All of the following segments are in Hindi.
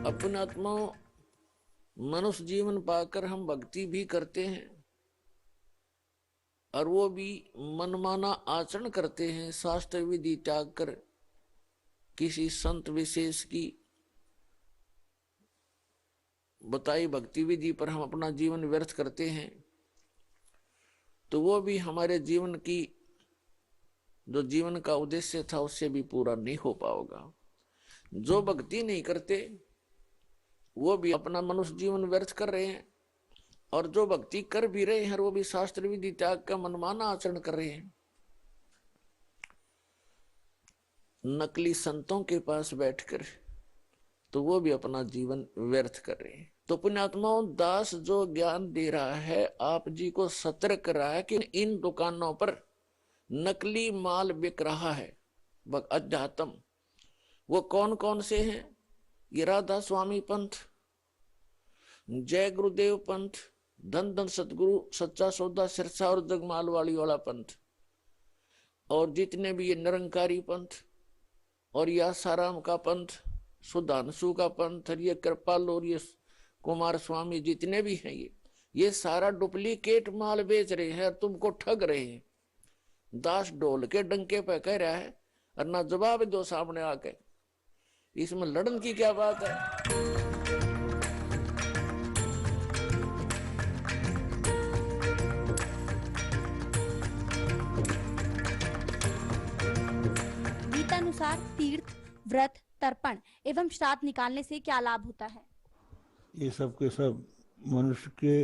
अपने आत्मा मनुष्य जीवन पाकर हम भक्ति भी करते हैं और वो भी मनमाना आचरण करते हैं, शास्त्र विधि त्याग कर किसी संत विशेष की बताई भक्ति विधि पर हम अपना जीवन व्यर्थ करते हैं, तो वो भी हमारे जीवन की जो जीवन का उद्देश्य था उससे भी पूरा नहीं हो पाएगा। जो भक्ति नहीं करते वो भी अपना मनुष्य जीवन व्यर्थ कर रहे हैं, और जो भक्ति कर भी रहे हैं वो भी शास्त्र विधि त्याग का मनमाना आचरण कर रहे हैं। नकली संतों के पास बैठकर तो वो भी अपना जीवन व्यर्थ कर रहे हैं। तो पुण्यात्माओं, दास जो ज्ञान दे रहा है आप जी को सतर्क कर रहा है कि इन दुकानों पर नकली माल बिक रहा है अध्यात्म। वो कौन कौन से हैं? ये राधा स्वामी पंथ, जय गुरुदेव पंथ, धन धन सतगुरु, सच्चा सौदा, सिरसा और जगमाल वाली वाला पंथ, और जितने भी ये निरंकारी पंथ और ये आसाराम का पंथ, सुधांशु का पंथ, और ये कृपाल और ये कुमार स्वामी, जितने भी हैं ये सारा डुप्लीकेट माल बेच रहे हैं, तुमको ठग रहे हैं। दास ढोल के डंके पे कह रहा है और ना जवाब दो सामने आके, इसमें लड़न की क्या बात है? गीतानुसार तीर्थ, व्रत, तर्पण एवं श्राद्ध निकालने से क्या लाभ होता है? ये सब के सब मनुष्य के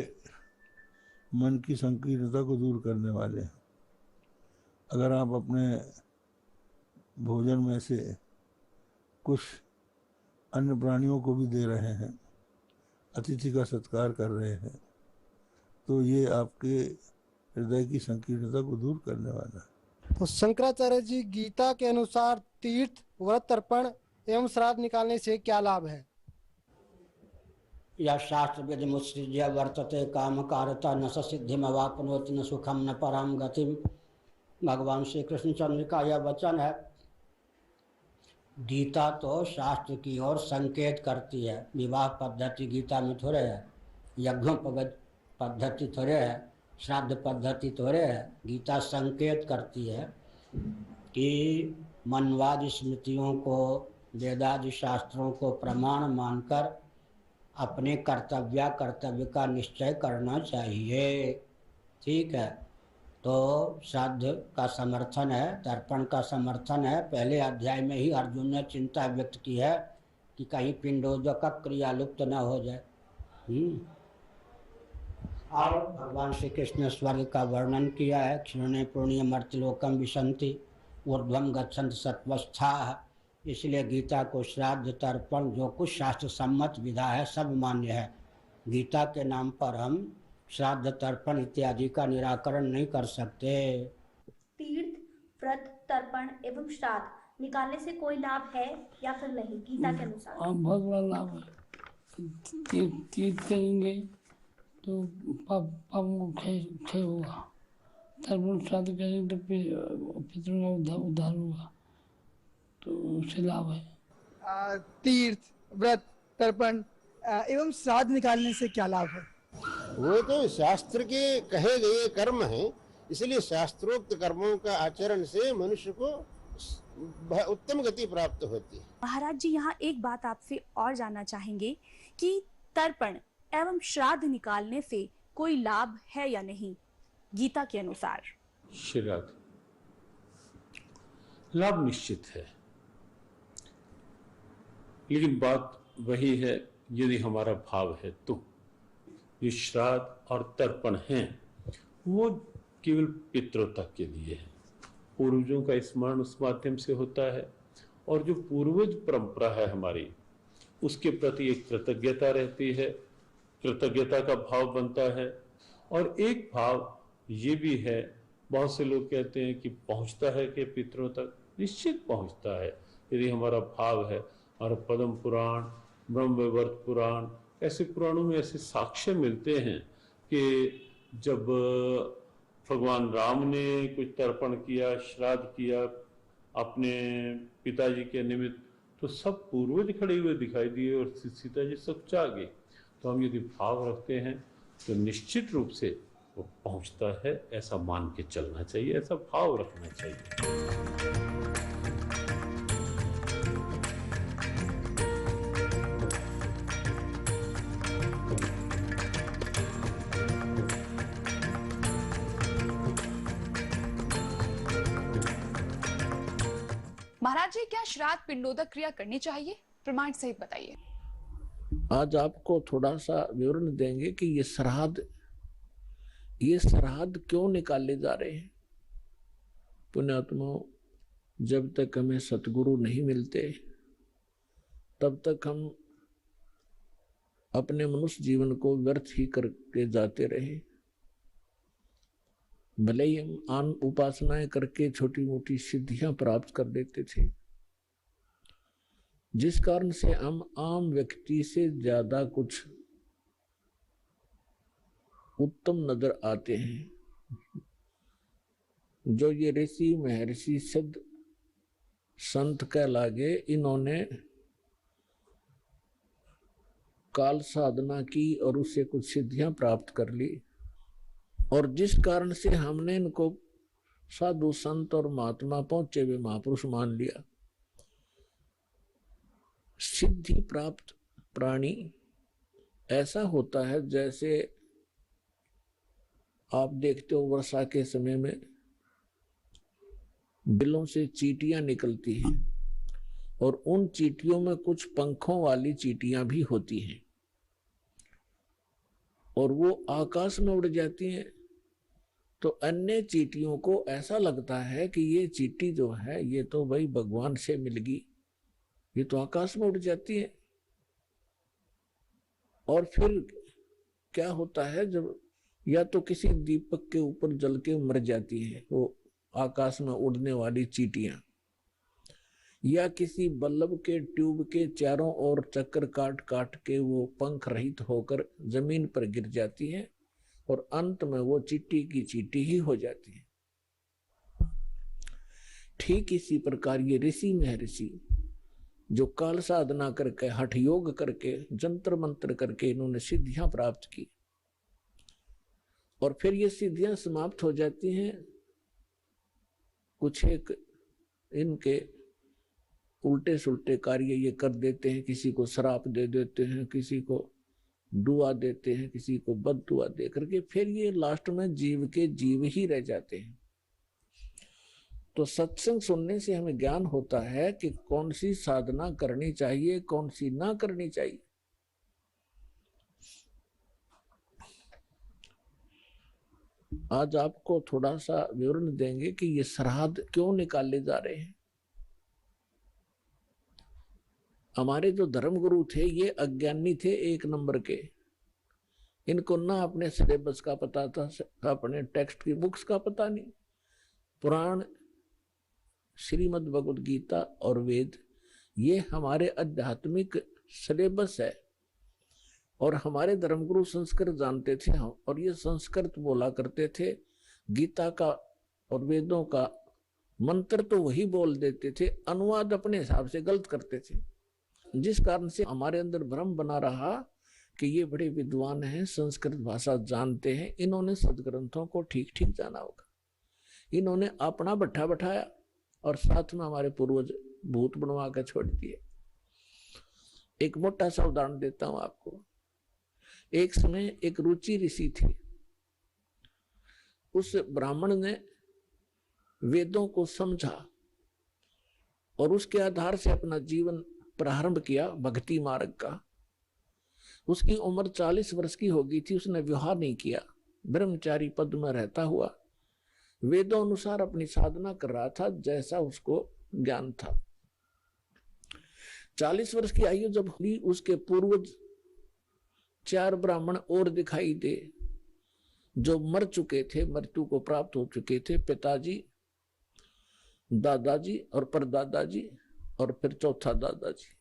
मन की संकीर्णता को दूर करने वाले हैं। अगर आप अपने भोजन में से कुछ अन्य प्राणियों को भी दे रहे हैं, अतिथि का सत्कार कर रहे हैं, तो ये आपके हृदय की संकीर्णता को दूर करने वाला है। तो शंकराचार्य जी, गीता के अनुसार तीर्थ, व्रत, तर्पण एवं श्राद्ध निकालने से क्या लाभ है? या शास्त्र विधि मुत्सृज्य वर्तते काम कारता न सिद्धिमवाप्नोति न सुखम न पराम गतिम। भगवान श्री कृष्णचंद्र का यह वचन है। गीता तो शास्त्र की ओर संकेत करती है। विवाह पद्धति गीता में थोड़े है, यज्ञ पद्धति थोड़े है, श्राद्ध पद्धति थोड़े है। गीता संकेत करती है कि मनवादी स्मृतियों को, वेदादि शास्त्रों को प्रमाण मानकर अपने कर्तव्य का निश्चय करना चाहिए। ठीक है, तो श्राद्ध का समर्थन है, तर्पण का समर्थन है। पहले अध्याय में ही अर्जुन ने चिंता व्यक्त की है कि कहीं पिंडोदक क्रिया लुप्त न हो जाए। और भगवान श्री कृष्ण ने स्वर्ग का वर्णन किया है। क्षीणे पुण्य मर्त्यलोकम विशंति ऊर्ध्वम गच्छन्ति सत्वस्था। इसलिए गीता को श्राद्ध, तर्पण, जो कुछ शास्त्र सम्मत विधा है सब मान्य है। गीता के नाम पर हम श्राद्ध, तर्पण इत्यादि का निराकरण नहीं कर सकते। तीर्थ, व्रत, तर्पण एवं श्राद्ध निकालने से कोई लाभ है या फिर नहीं गीता के अनुसार? बहुत बड़ा लाभ है। तीर्थ करेंगे तो पाप क्षय होगा, तर्पण श्राद्ध करेंगे तो पितरों का उद्धार होगा, तो उससे लाभ है। तीर्थ, व्रत, तर्पण एवं श्राद्ध निकालने से क्या लाभ है? वो तो शास्त्र के कहे गए कर्म हैं, इसलिए शास्त्रोक्त कर्मों का आचरण से मनुष्य को उत्तम गति प्राप्त होती है। महाराज जी, यहाँ एक बात आपसे और जानना चाहेंगे कि तर्पण एवं श्राद्ध निकालने से कोई लाभ है या नहीं गीता के अनुसार? श्राद्ध लाभ निश्चित है, लेकिन बात वही है यदि हमारा भाव है तो। जो श्राद्ध और तर्पण हैं वो केवल पितरों तक के लिए है। पूर्वजों का स्मरण उस माध्यम से होता है, और जो पूर्वज परंपरा है हमारी उसके प्रति एक कृतज्ञता रहती है, कृतज्ञता का भाव बनता है। और एक भाव ये भी है, बहुत से लोग कहते हैं कि पहुंचता है कि पितरों तक, निश्चित पहुंचता है यदि हमारा भाव है। और पद्म पुराण, ब्रह्मवैवर्त पुराण, ऐसे पुराणों में ऐसे साक्ष्य मिलते हैं कि जब भगवान राम ने कुछ तर्पण किया, श्राद्ध किया अपने पिताजी के निमित्त, तो सब पूर्वज खड़े हुए दिखाई दिए और सीता जी सबसे आगे। तो हम यदि भाव रखते हैं तो निश्चित रूप से वो पहुंचता है, ऐसा मान के चलना चाहिए, ऐसा भाव रखना चाहिए। महाराज जी, क्या श्राद्ध पिंडोदक क्रिया करनी चाहिए? प्रमाण सहित बताइए। आज आपको थोड़ा सा विवरण देंगे कि ये श्राद्ध क्यों निकाले जा रहे हैं। पुण्यात्माओं, जब तक हमें सतगुरु नहीं मिलते तब तक हम अपने मनुष्य जीवन को व्यर्थ ही करके जाते रहे। भले ही हम आन उपासनाएं करके छोटी मोटी सिद्धियां प्राप्त कर लेते थे, जिस कारण से हम आम व्यक्ति से ज्यादा कुछ उत्तम नजर आते हैं। जो ये ऋषि महर्षि सिद्ध संत कहलागे, इन्होंने काल साधना की और उससे कुछ सिद्धियां प्राप्त कर ली, और जिस कारण से हमने इनको साधु संत और महात्मा पहुंचे हुए महापुरुष मान लिया। सिद्धि प्राप्त प्राणी ऐसा होता है जैसे आप देखते हो वर्षा के समय में बिलों से चींटियां निकलती हैं, और उन चींटियों में कुछ पंखों वाली चींटियां भी होती हैं, और वो आकाश में उड़ जाती हैं। तो अन्य चींटियों को ऐसा लगता है कि ये चींटी जो है ये तो भाई भगवान से मिल गई, ये तो आकाश में उड़ जाती है। और फिर क्या होता है, जब या तो किसी दीपक के ऊपर जल के मर जाती है वो आकाश में उड़ने वाली चींटियां, या किसी बल्ब के ट्यूब के चारों ओर चक्कर काट काट के वो पंख रहित होकर जमीन पर गिर जाती है, और अंत में वो चींटी की चींटी ही हो जाती है। ठीक इसी प्रकार ये ऋषि महर्षि जो काल साधना करके, हठ योग करके, जंत्र मंत्र करके इन्होंने सिद्धियां प्राप्त की, और फिर ये सिद्धियां समाप्त हो जाती हैं। कुछ एक इनके उल्टे सुल्टे कार्य ये कर देते हैं, किसी को श्राप दे देते हैं, किसी को दुआ देते हैं, किसी को बद दुआ दे करके फिर ये लास्ट में जीव के जीव ही रह जाते हैं। तो सत्संग सुनने से हमें ज्ञान होता है कि कौन सी साधना करनी चाहिए, कौन सी ना करनी चाहिए। आज आपको थोड़ा सा विवरण देंगे कि ये श्राद्ध क्यों निकाले जा रहे हैं। हमारे जो धर्मगुरु थे ये अज्ञानी थे, एक नंबर के। इनको ना अपने सिलेबस का पता था, अपने टेक्स्ट की बुक्स का पता नहीं। पुराण, श्रीमद् भगवद गीता और वेद ये हमारे आध्यात्मिक सिलेबस है, और हमारे धर्मगुरु संस्कृत जानते थे, और ये संस्कृत बोला करते थे। गीता का और वेदों का मंत्र तो वही बोल देते थे, अनुवाद अपने हिसाब से गलत करते थे, जिस कारण से हमारे अंदर भ्रम बना रहा कि ये बड़े विद्वान हैं, संस्कृत भाषा जानते हैं, इन्होंने सदग्रंथों को ठीक ठीक जाना होगा। इन्होंने अपना भट्ठा बैठाया और साथ में हमारे पूर्वज भूत बनवा कर छोड़ दिए। एक मोटा सा उदाहरण देता हूं आपको। एक समय एक रुचि ऋषि थे। उस ब्राह्मण ने वेदों को समझा और उसके आधार से अपना जीवन प्रारंभ किया भक्ति मार्ग का। उसकी उम्र 40 वर्ष की हो गई थी, उसने विवाह नहीं किया, ब्रह्मचारी पद में रहता हुआ वेदों अनुसार अपनी साधना कर रहा था जैसा उसको ज्ञान था। 40 वर्ष की आयु जब हुई, उसके पूर्वज 4 ब्राह्मण और दिखाई दे जो मर चुके थे, मृत्यु को प्राप्त हो चुके थे। पिताजी, दादाजी और परदादाजी और फिर चौथा दादाजी।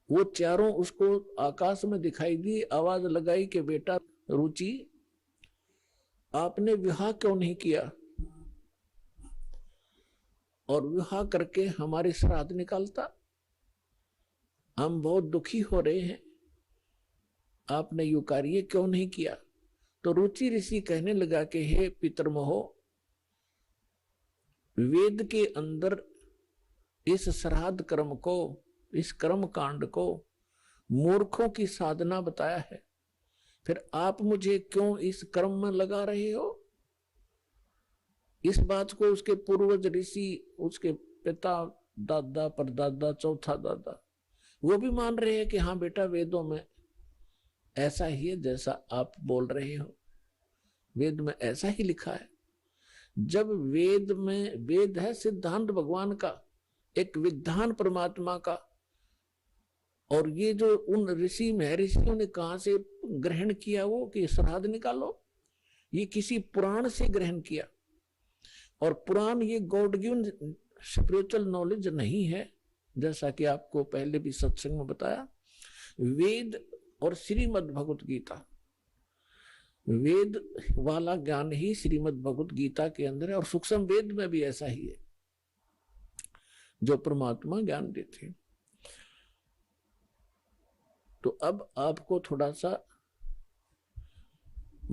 वो चारों उसको आकाश में दिखाई दी। आवाज लगाई कि बेटा रुचि, आपने विवाह क्यों नहीं किया? और विवाह करके हमारे श्राद्ध निकालता। हम बहुत दुखी हो रहे हैं, आपने यू कार्य क्यों नहीं किया? तो रुचि ऋषि कहने लगा कि हे पितरमोहो, वेद के अंदर इस श्राद्ध कर्म को, इस कर्म कांड को मूर्खों की साधना बताया है, फिर आप मुझे क्यों इस कर्म में लगा रहे हो? इस बात को उसके पूर्वज ऋषि, उसके पिता, दादा, परदादा, चौथा दादा, वो भी मान रहे हैं कि हाँ बेटा, वेदों में ऐसा ही है जैसा आप बोल रहे हो, वेद में ऐसा ही लिखा है। जब वेद में, वेद है सिद्धांत भगवान का, एक विधान परमात्मा का, और ये जो उन ऋषि महर्षियों ने कहां से ग्रहण किया वो कि श्राद्ध निकालो, ये किसी पुराण से ग्रहण किया। और पुराण ये गॉड गिवन स्पिरिचुअल नॉलेज नहीं है, जैसा कि आपको पहले भी सत्संग में बताया। वेद और श्रीमद् भगवत गीता, वेद वाला ज्ञान ही श्रीमद् भगवत गीता के अंदर है, और सूक्ष्म वेद में भी ऐसा ही है जो परमात्मा ज्ञान देते हैं। तो अब आपको थोड़ा सा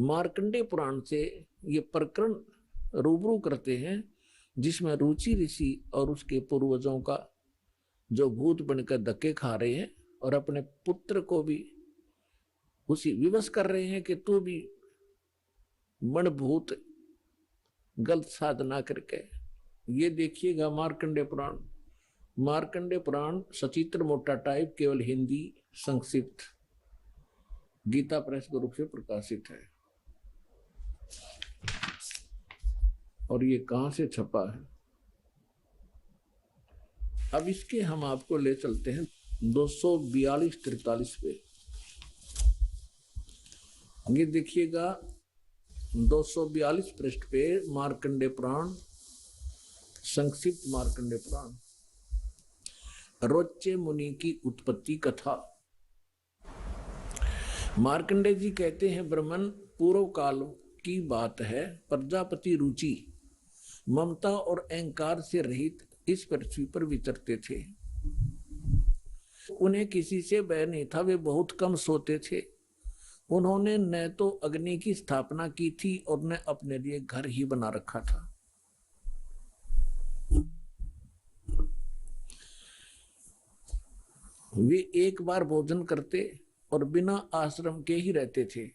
मार्कंडेय पुराण से ये प्रकरण रूबरू करते हैं, जिसमें रुचि ऋषि और उसके पूर्वजों का जो भूत बनकर धक्के खा रहे हैं और अपने पुत्र को भी उसी विवश कर रहे हैं कि तू भी मनभूत गलत साधना करके। ये देखिएगा मार्कंडेय पुराण, मार्कंडेय पुराण सचित्र मोटा टाइप, केवल हिंदी संक्षिप्त, गीता प्रेस के रूप से प्रकाशित है। और ये कहां से छपा है? अब इसके हम आपको ले चलते हैं 242-43 पे। ये देखिएगा 242 पृष्ठ पे मार्कंडेय पुराण, संक्षिप्त मार्कंडेय पुराण, रोच्य मुनि की उत्पत्ति कथा। मार्कंडेय जी कहते हैं, ब्रह्मन पूर्व काल की बात है, प्रजापति रुचि ममता और अहंकार से रहित इस पृथ्वी पर विचरते थे। उन्हें किसी से भय नहीं था, वे बहुत कम सोते थे। उन्होंने न तो अग्नि की स्थापना की थी और न अपने लिए घर ही बना रखा था। वे एक बार भोजन करते और बिना आश्रम के ही रहते थे।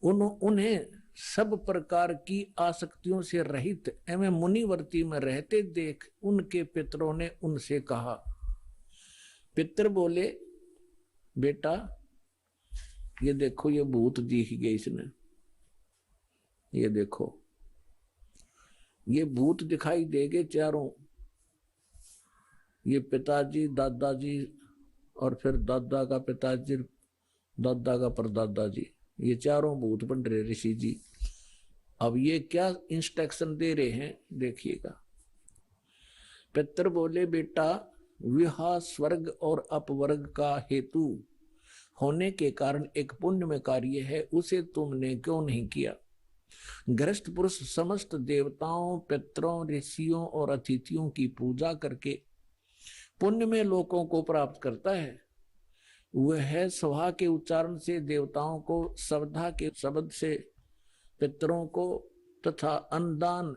उन्हें सब प्रकार की आसक्तियों से रहित एवं मुनिवर्ती में रहते देख उनके पितरों ने उनसे कहा। पितर बोले, बेटा ये देखो, ये भूत दिख गए इसने, ये देखो ये भूत दिखाई देंगे चारों, ये पिताजी, दादाजी और फिर दादा का पिताजी, दादा का परदादा जी, ये चारों भूत बन रहे ऋषि जी। अब ये क्या इंस्ट्रक्शन दे रहे हैं देखिएगा। पितर बोले, बेटा विवाह स्वर्ग और अपवर्ग का हेतु होने के कारण एक पुण्य में कार्य है, उसे तुमने क्यों नहीं किया? गृहस्थ पुरुष समस्त देवताओं, पितरों, ऋषियों और अतिथियों की पूजा करके पुण्य में लोकों को प्राप्त करता है। वह सभा के उच्चारण से देवताओं को, श्रद्धा के शब्द से पितरों को तथा अन्नदान,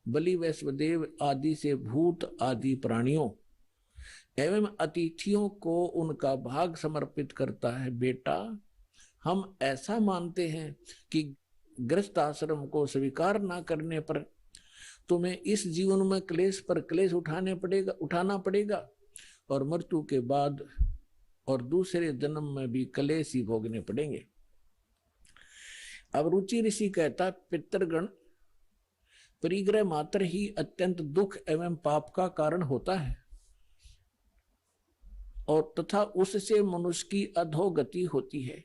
बलि वैश्वदेव आदि से भूत आदि प्राणियों एवं अतिथियों को उनका भाग समर्पित करता है। बेटा हम ऐसा मानते हैं कि गृहस्थ आश्रम को स्वीकार न करने पर तुम्हें इस जीवन में क्लेश पर क्लेश उठाना पड़ेगा और मृत्यु के बाद और दूसरे जन्म में भी क्लेश ही भोगने पड़ेंगे। अब रुचि ऋषि कहता, पितृगण परिग्रह मात्र ही अत्यंत दुख एवं पाप का कारण होता है और तथा उससे मनुष्य की अधोगति होती है।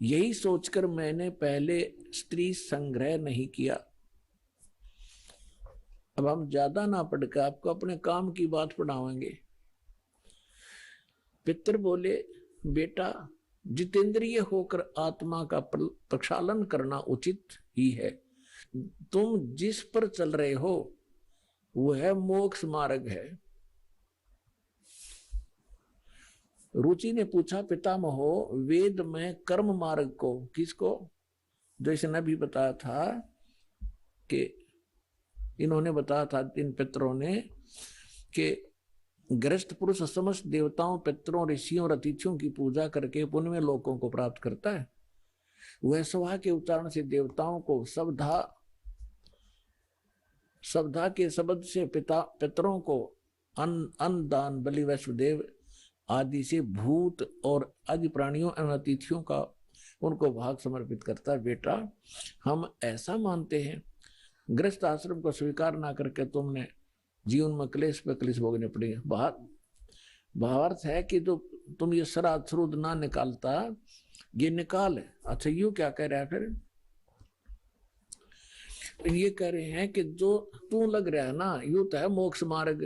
यही सोचकर मैंने पहले स्त्री संग्रह नहीं किया। अब हम ज्यादा ना पढ़कर आपको अपने काम की बात पढ़ाएंगे। पितर बोले, बेटा जितेंद्रिय होकर आत्मा का प्रक्षालन करना उचित ही है। तुम जिस पर चल रहे हो वो है मोक्ष मार्ग है। रुचि ने पूछा पितामहो वेद में कर्म मार्ग को किसको, जैसे ने भी बताया था कि इन्होंने बताया था इन पितरों ने कि गृहस्थ पुरुष समस्त देवताओं पितरों ऋषियों और अतिथियों की पूजा करके पुण्य लोकों को प्राप्त करता है। वह स्वाहा के उच्चारण से देवताओं को सवधा के शब्द से पितरों को अन्न दान बलि वैष्णदेव आदि से भूत और आदि प्राणियों एवं अतिथियों का उनको भाग समर्पित करता है। बेटा हम ऐसा मानते हैं गृहस्थ आश्रम को स्वीकार ना करके तुमने जीवन में क्लेश पे क्लेश भोगने पड़ेंगे। भावार्थ है कि तो तुम ये श्राद्ध श्रुद्ध ना निकालता, ये निकाल है। अच्छा यूं क्या कह रहा है फिर, ये कह रहे हैं कि जो तू लग रहा है ना यू तो है मोक्ष मार्ग।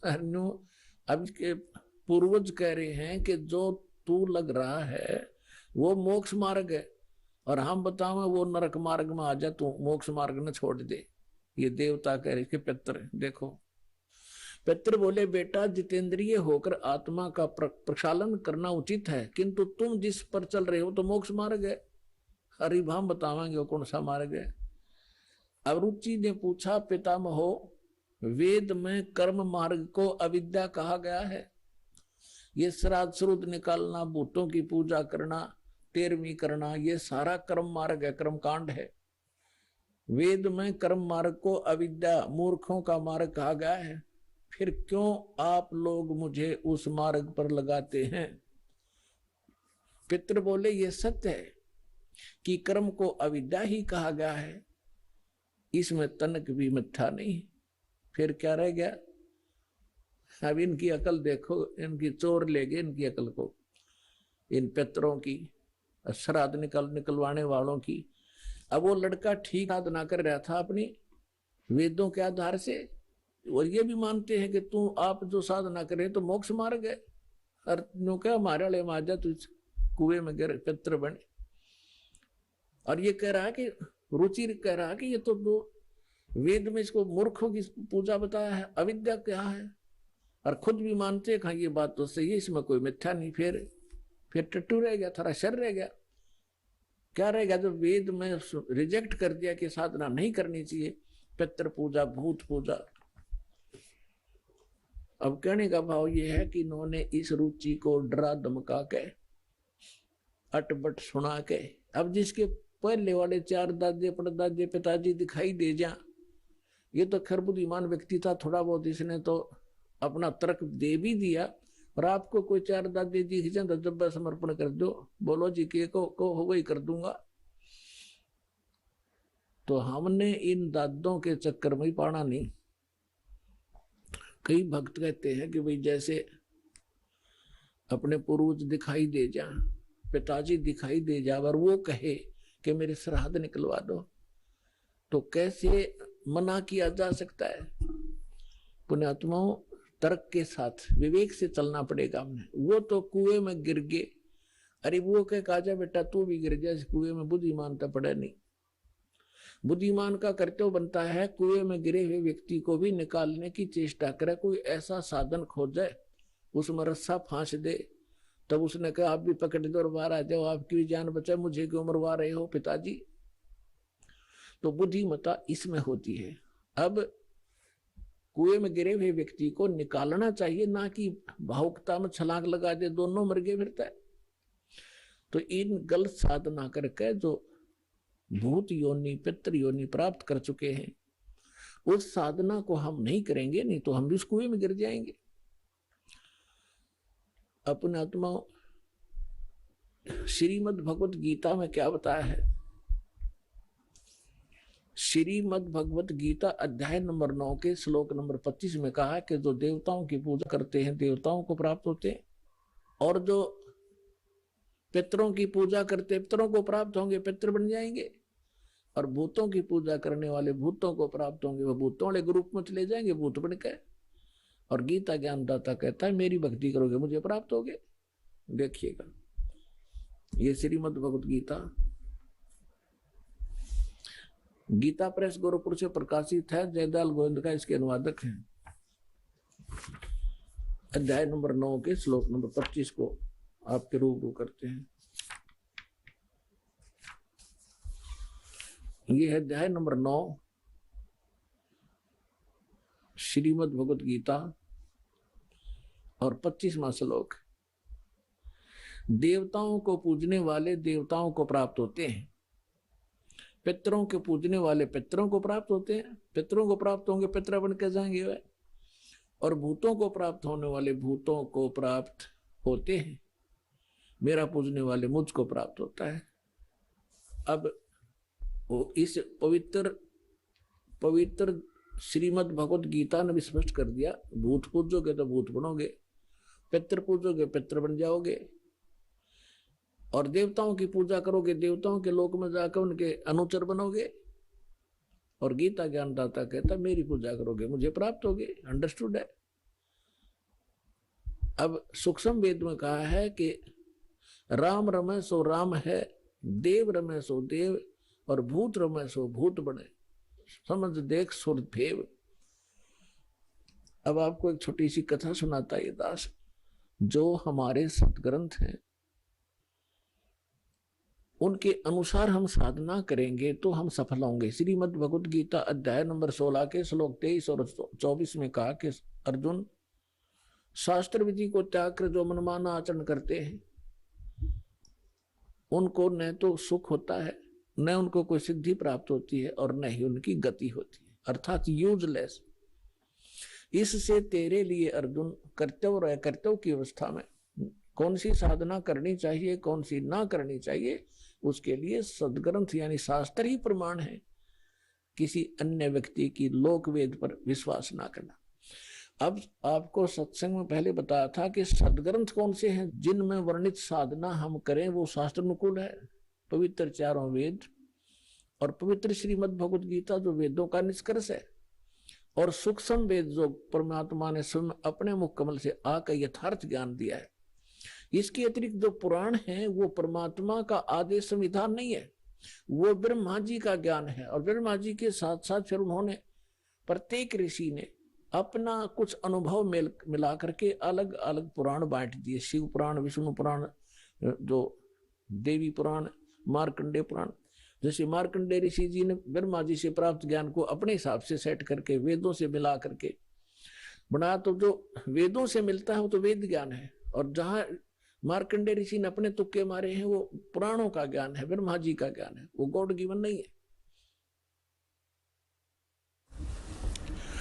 अब के पूर्वज कह रहे हैं कि जो तू लग रहा है वो मोक्ष मार्ग है, और हम बताओ वो नरक मार्ग में आ जा, तू मोक्ष मार्ग न छोड़ दे। ये देवता कह रहे कि पितर देखो, पितर बोले बेटा जितेंद्रिय होकर आत्मा का प्रक्षालन करना उचित है, किंतु तुम जिस पर चल रहे हो तो मोक्ष मार्ग है। हरि भाम बतावांगे वो कौन सा मार्ग है। अरुचि ने पूछा पितामहो वेद में कर्म मार्ग को अविद्या कहा गया है। ये श्राद्ध श्रुद्ध निकालना, भूतों की पूजा करना, तेरहवीं करना, ये सारा कर्म मार्ग है, कर्म कांड है। वेद में कर्म मार्ग को अविद्या मूर्खों का मार्ग कहा गया है, फिर क्यों आप लोग मुझे उस मार्ग पर लगाते हैं। पितृ बोले ये सत्य है कि कर्म को अविद्या ही कहा गया है, इसमें तनक भी मिथ्या नहीं। फिर क्या रह गया। अब इनकी अकल देखो, इनकी चोर ले गए इनकी अकल को, इन पितरों की श्राद्ध निकलवाने वालों की। अब वो लड़का ठीक साधना कर रहा था अपनी वेदों के आधार से, और ये भी मानते हैं कि तू आप जो साधना करे तो मोक्ष मार्ग है। और नो क्या हमारे वाले माजा तू कुएं में गिर पितर बने। और ये कह रहा है कि रुचि कह रहा है कि ये तो दो वेद में इसको मूर्खों की पूजा बताया है, अविद्या क्या है, और खुद भी मानते हैं ये बात तो सही है, इसमें कोई मिथ्या नहीं। फिर टट्टू रह गया, थोड़ा शर रह गया। क्या रहेगा जब वेद में रिजेक्ट कर दिया कि साधना नहीं करनी चाहिए, पितृ पूजा भूत पूजा। अब कहने का भाव ये है कि इन्होंने इस रुचि को डरा धमका के अटबट सुना के, अब जिसके पहले वाले चार दादे परदादे पिताजी दिखाई दे जा, ये तो खैर बुद्धिमान व्यक्ति था, थोड़ा बहुत इसने तो अपना तर्क दे भी दिया। और आपको कोई चार दादे जी खींचे तो जब समर्पण कर दो, बोलो जी के को हो वही कर दूंगा। तो हमने इन दादों के चक्कर में ही पड़ा नहीं। कई भक्त कहते हैं कि भाई जैसे अपने पूर्वज दिखाई दे जा, पिताजी दिखाई दे जा, और वो कहे कि मेरे श्राद्ध निकलवा दो, तो कैसे मना किया जा सकता है। पुण्यात्माओं तर्क के साथ विवेक से चलना पड़ेगा हमने। वो तो कुएं में गिर गए, अरे वो कह काजा बेटा तू भी गिर जा इस कुएं में, बुद्धिमान तो पड़ा नहीं। बुद्धिमान का कर्तव्य बनता है कुएं में गिरे हुए व्यक्ति को भी निकालने की चेष्टा करे, कोई ऐसा साधन खोजे उसमें रस्सा फांस दे। तब उसने कहा आप भी पकड़ दो और बाहर आ जाओ, आपकी भी जान बचाए, मुझे क्यों मरवा रहे हो पिताजी। तो बुद्धिमता इसमें होती है। अब कुएं में गिरे हुए व्यक्ति को निकालना चाहिए, ना कि भावुकता में छलांग लगा दे, दोनों मर गए फिरता है। तो इन गलत साधना करके जो भूत योनि पितृ योनि प्राप्त कर चुके हैं, उस साधना को हम नहीं करेंगे, नहीं तो हम भी उस कुएं में गिर जाएंगे। अपने आत्मा श्रीमद् भगवत गीता में क्या बताया है। श्रीमद् भगवत गीता अध्याय नंबर 9 के श्लोक नंबर 25 में कहा है कि जो देवताओं की पूजा करते हैं देवताओं को प्राप्त होते हैं, और जो पितरों की पूजा करते पितरों को प्राप्त होंगे, पितर बन जाएंगे। और भूतों की पूजा करने वाले भूतों को प्राप्त होंगे, वह भूतों वाले ग्रुप में चले जाएंगे भूत बन के। और गीता ज्ञानदाता कहता है मेरी भक्ति करोगे मुझे प्राप्त होगे। देखिएगा ये श्रीमद् भगवत गीता गीता प्रेस गोरखपुर से प्रकाशित है, जयदयाल गोविंद का इसके अनुवादक हैं। अध्याय नंबर 9 के श्लोक नंबर 25 को आपके रूबरू करते हैं। ये है अध्याय नंबर 9 श्रीमद् भगवत गीता और 25वां श्लोक। देवताओं को पूजने वाले देवताओं को प्राप्त होते हैं, पितरों के पूजने वाले पितरों को प्राप्त होते हैं, पितरों को प्राप्त होंगे पितर बन के जाएंगे वे, और भूतों को प्राप्त होने वाले भूतों को प्राप्त होते हैं, मेरा पूजने वाले मुझको प्राप्त होता है। अब वो इस पवित्र श्रीमद् भगवत गीता ने भी स्पष्ट कर दिया, भूत पूजोगे तो भूत बनोगे, पितर पूजोगे पितर बन जाओगे, और देवताओं की पूजा करोगे देवताओं के लोक में जाकर उनके अनुचर बनोगे। और गीता ज्ञानदाता कहता मेरी पूजा करोगे मुझे प्राप्त होगे। अंडरस्टूड है। अब सूक्ष्म वेद में कहा है कि राम रमे सो राम है, देव रमे सो देव, और भूत रमे सो भूत बने, समझ देख सुर भेव। अब आपको एक छोटी सी कथा सुनाता है दास। जो हमारे सतग्रंथ हैं उनके अनुसार हम साधना करेंगे तो हम सफल होंगे। श्रीमद् भगवत गीता अध्याय नंबर 16 के श्लोक 23 और 24 में कहा कि अर्जुन, शास्त्र विधि को त्याग कर जो मनमाना आचरण करते हैं उनको न तो सुख होता है, न उनको कोई सिद्धि प्राप्त होती है, और न ही उनकी गति होती है, अर्थात यूजलेस। इससे तेरे लिए अर्जुन कर्तव्य और अकर्तव्य की अवस्था में कौन सी साधना करनी चाहिए कौन सी ना करनी चाहिए, उसके लिए सदग्रंथ यानी शास्त्र ही प्रमाण है। किसी अन्य व्यक्ति की लोक वेद पर विश्वास ना करना। अब आपको सत्संग में पहले बताया था कि सदग्रंथ कौन से हैं जिनमें वर्णित साधना हम करें वो शास्त्र अनुकूल है। पवित्र चारों वेद और पवित्र श्रीमद् भगवत गीता जो वेदों का निष्कर्ष है, और सूक्ष्म वेद जो परमात्मा ने स्वयं अपने मुख कमल से आकर यथार्थ ज्ञान दिया है। इसके अतिरिक्त जो पुराण है वो परमात्मा का आदेश संविधान नहीं है, वो ब्रह्मा जी का ज्ञान है। और ब्रह्मा जी के साथ साथ फिर उन्होंने प्रत्येक ऋषि ने अपना कुछ अनुभव मिला करके अलग अलग पुराण बांट दिए। शिव पुराण, विष्णु पुराण, जो देवी पुराण, मार्कंडेय पुराण। जैसे मार्कंडेय ऋषि जी ने ब्रह्मा जी से प्राप्त ज्ञान को अपने हिसाब से सेट करके वेदों से मिला करके बनाया, तो जो वेदों से मिलता है वो तो वेद ज्ञान है, और जहां मार्कंडेय ऋषि ने अपने तुक्के मारे हैं वो पुराणों का ज्ञान है, ब्रह्मा जी का ज्ञान है, वो गॉड गिवन नहीं है।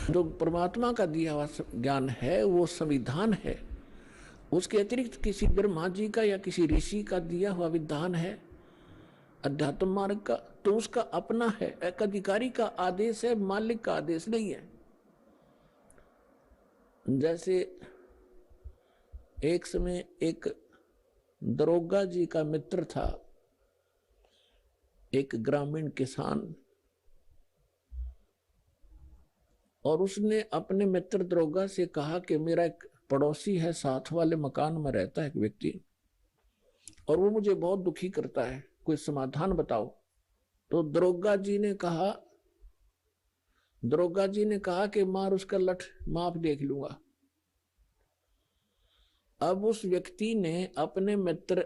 जो परमात्मा का दिया हुआ ज्ञान है वो संविधान है, उसके अतिरिक्त किसी ब्रह्मा जी का या किसी ऋषि का दिया हुआ विधान है अध्यात्म मार्ग का, तो उसका अपना है, एक अधिकारी का आदेश है, मालिक का आदेश नहीं है। जैसे एक समय एक दरोगा जी का मित्र था, एक ग्रामीण किसान, और उसने अपने मित्र दरोगा से कहा कि मेरा एक पड़ोसी है, साथ वाले मकान में रहता है एक व्यक्ति, और वो मुझे बहुत दुखी करता है, कोई समाधान बताओ। तो दरोगा जी ने कहा कि मार उसका लठ, माफ देख लूंगा। अब उस व्यक्ति ने अपने मित्र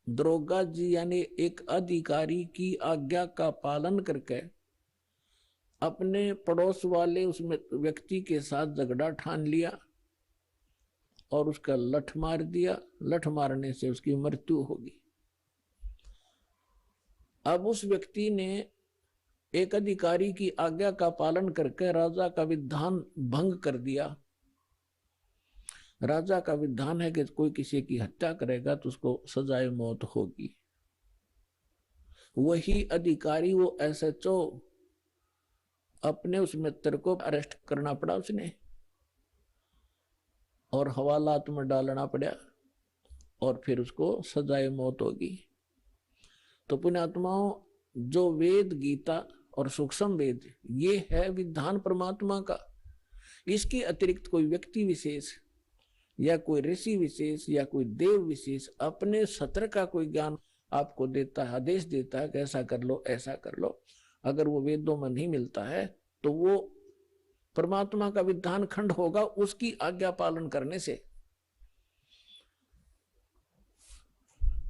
दरोगा जी यानी एक अधिकारी की आज्ञा का पालन करके अपने पड़ोस वाले उस व्यक्ति के साथ झगड़ा ठान लिया और उसका लठ मार दिया। लठ मारने से उसकी मृत्यु होगी। अब उस व्यक्ति ने एक अधिकारी की आज्ञा का पालन करके राजा का विधान भंग कर दिया। राजा का विधान है कि कोई किसी की हत्या करेगा तो उसको सजाए मौत होगी। वही अधिकारी, वो एसएचओ, अपने उस मित्र को अरेस्ट करना पड़ा उसने, और हवालात में डालना पड़ा, और फिर उसको सजाए मौत होगी। तो पुण्यात्माओं, जो वेद गीता और सूक्ष्म वेद ये है विधान परमात्मा का। इसके अतिरिक्त कोई व्यक्ति विशेष या कोई ऋषि विशेष या कोई देव विशेष अपने सत्र का कोई ज्ञान आपको देता है, आदेश देता है कि ऐसा कर लो ऐसा कर लो, अगर वो वेदों में नहीं मिलता है तो वो परमात्मा का विधान खंड होगा उसकी आज्ञा पालन करने से।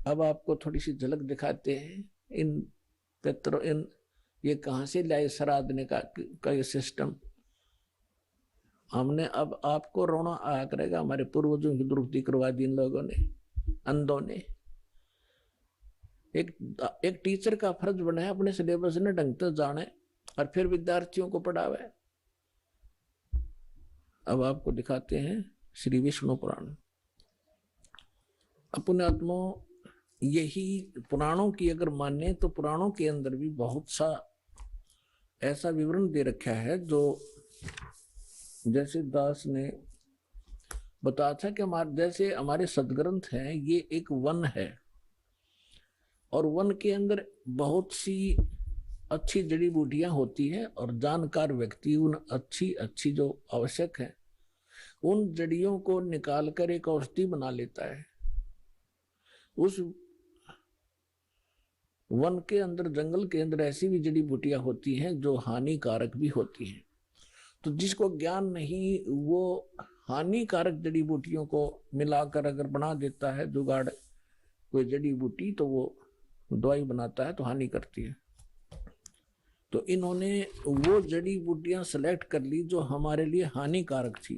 अब आपको थोड़ी सी झलक दिखाते हैं इन ये कहां से लाए श्राद्धने का ये सिस्टम। हमने अब आपको रोना आया करेगा, हमारे पूर्वजों की दुरुक्ति करवा दी इन लोगों ने, अंधों ने। एक टीचर का फर्ज बनाया अपने सिलेबस ने ढंग से जाने और फिर विद्यार्थियों को पढ़ावे। अब आपको दिखाते हैं श्री विष्णु पुराण। अपने आत्मा यही पुराणों की अगर माने तो पुराणों के अंदर भी बहुत सा ऐसा विवरण दे रखा है जो जैसे दास ने बताया था कि जैसे हमारे सदग्रंथ हैं ये एक वन है और वन के अंदर बहुत सी अच्छी जड़ी बूटियां होती हैं और जानकार व्यक्ति उन अच्छी जो आवश्यक है उन जड़ियों को निकालकर एक औषधि बना लेता है। उस वन के अंदर जंगल के अंदर ऐसी भी जड़ी बूटियां होती हैं जो हानिकारक भी होती हैं। तो जिसको ज्ञान नहीं वो हानिकारक जड़ी बूटियों को मिलाकर अगर बना देता है जुगाड़ कोई जड़ी बूटी तो वो दवाई बनाता है तो हानि करती है। तो इन्होंने वो जड़ी बूटियां सेलेक्ट कर ली जो हमारे लिए हानिकारक थी।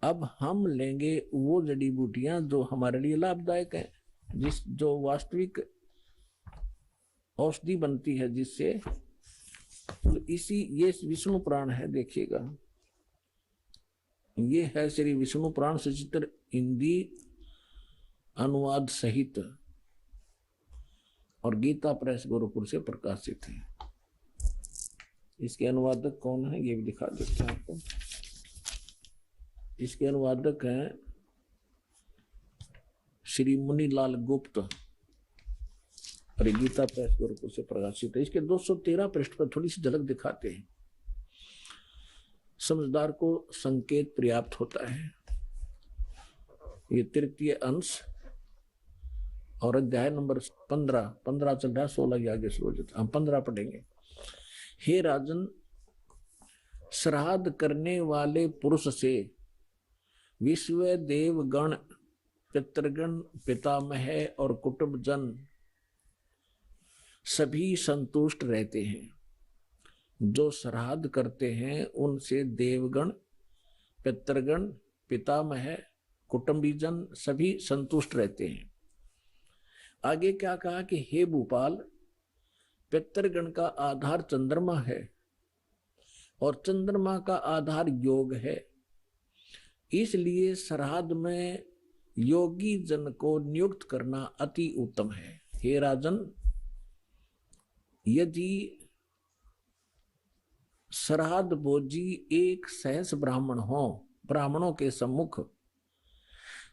अब हम लेंगे वो जड़ी बूटियां जो हमारे लिए लाभदायक है, जो वास्तविक औषधि बनती है जिससे। तो ये विष्णु पुराण है, देखिएगा ये है श्री विष्णु पुराण सचित्र हिंदी अनुवाद सहित और गीता प्रेस गोरखपुर से प्रकाशित है। इसके अनुवादक कौन है ये भी दिखा देते हैं आपको। इसके अनुवादक हैं श्री मुनीलाल गुप्त और गीता प्रेस गोरखपुर से प्रकाशित है। इसके 213 पृष्ठ पर थोड़ी सी झलक दिखाते हैं। समझदार को संकेत पर्याप्त होता है। ये तृतीय अंश और अध्याय नंबर 15 चल रहा है, 16 के आगे शुरू हो जाता, हम 15 पढ़ेंगे। हे राजन, श्राद्ध करने वाले पुरुष से विश्व देवगण पितृगण पितामह और कुटुंब जन सभी संतुष्ट रहते हैं। जो श्राद्ध करते हैं उनसे देवगण पितृगण पितामह कुटुंबीजन सभी संतुष्ट रहते हैं। आगे क्या कहा कि हे भूपाल, पितृगण का आधार चंद्रमा है और चंद्रमा का आधार योग है, इसलिए श्राद्ध में योगी जन को नियुक्त करना अति उत्तम है। हे राजन, यदि श्राद्ध भोजी एक सहस ब्राह्मण हो, ब्राह्मणों के सम्मुख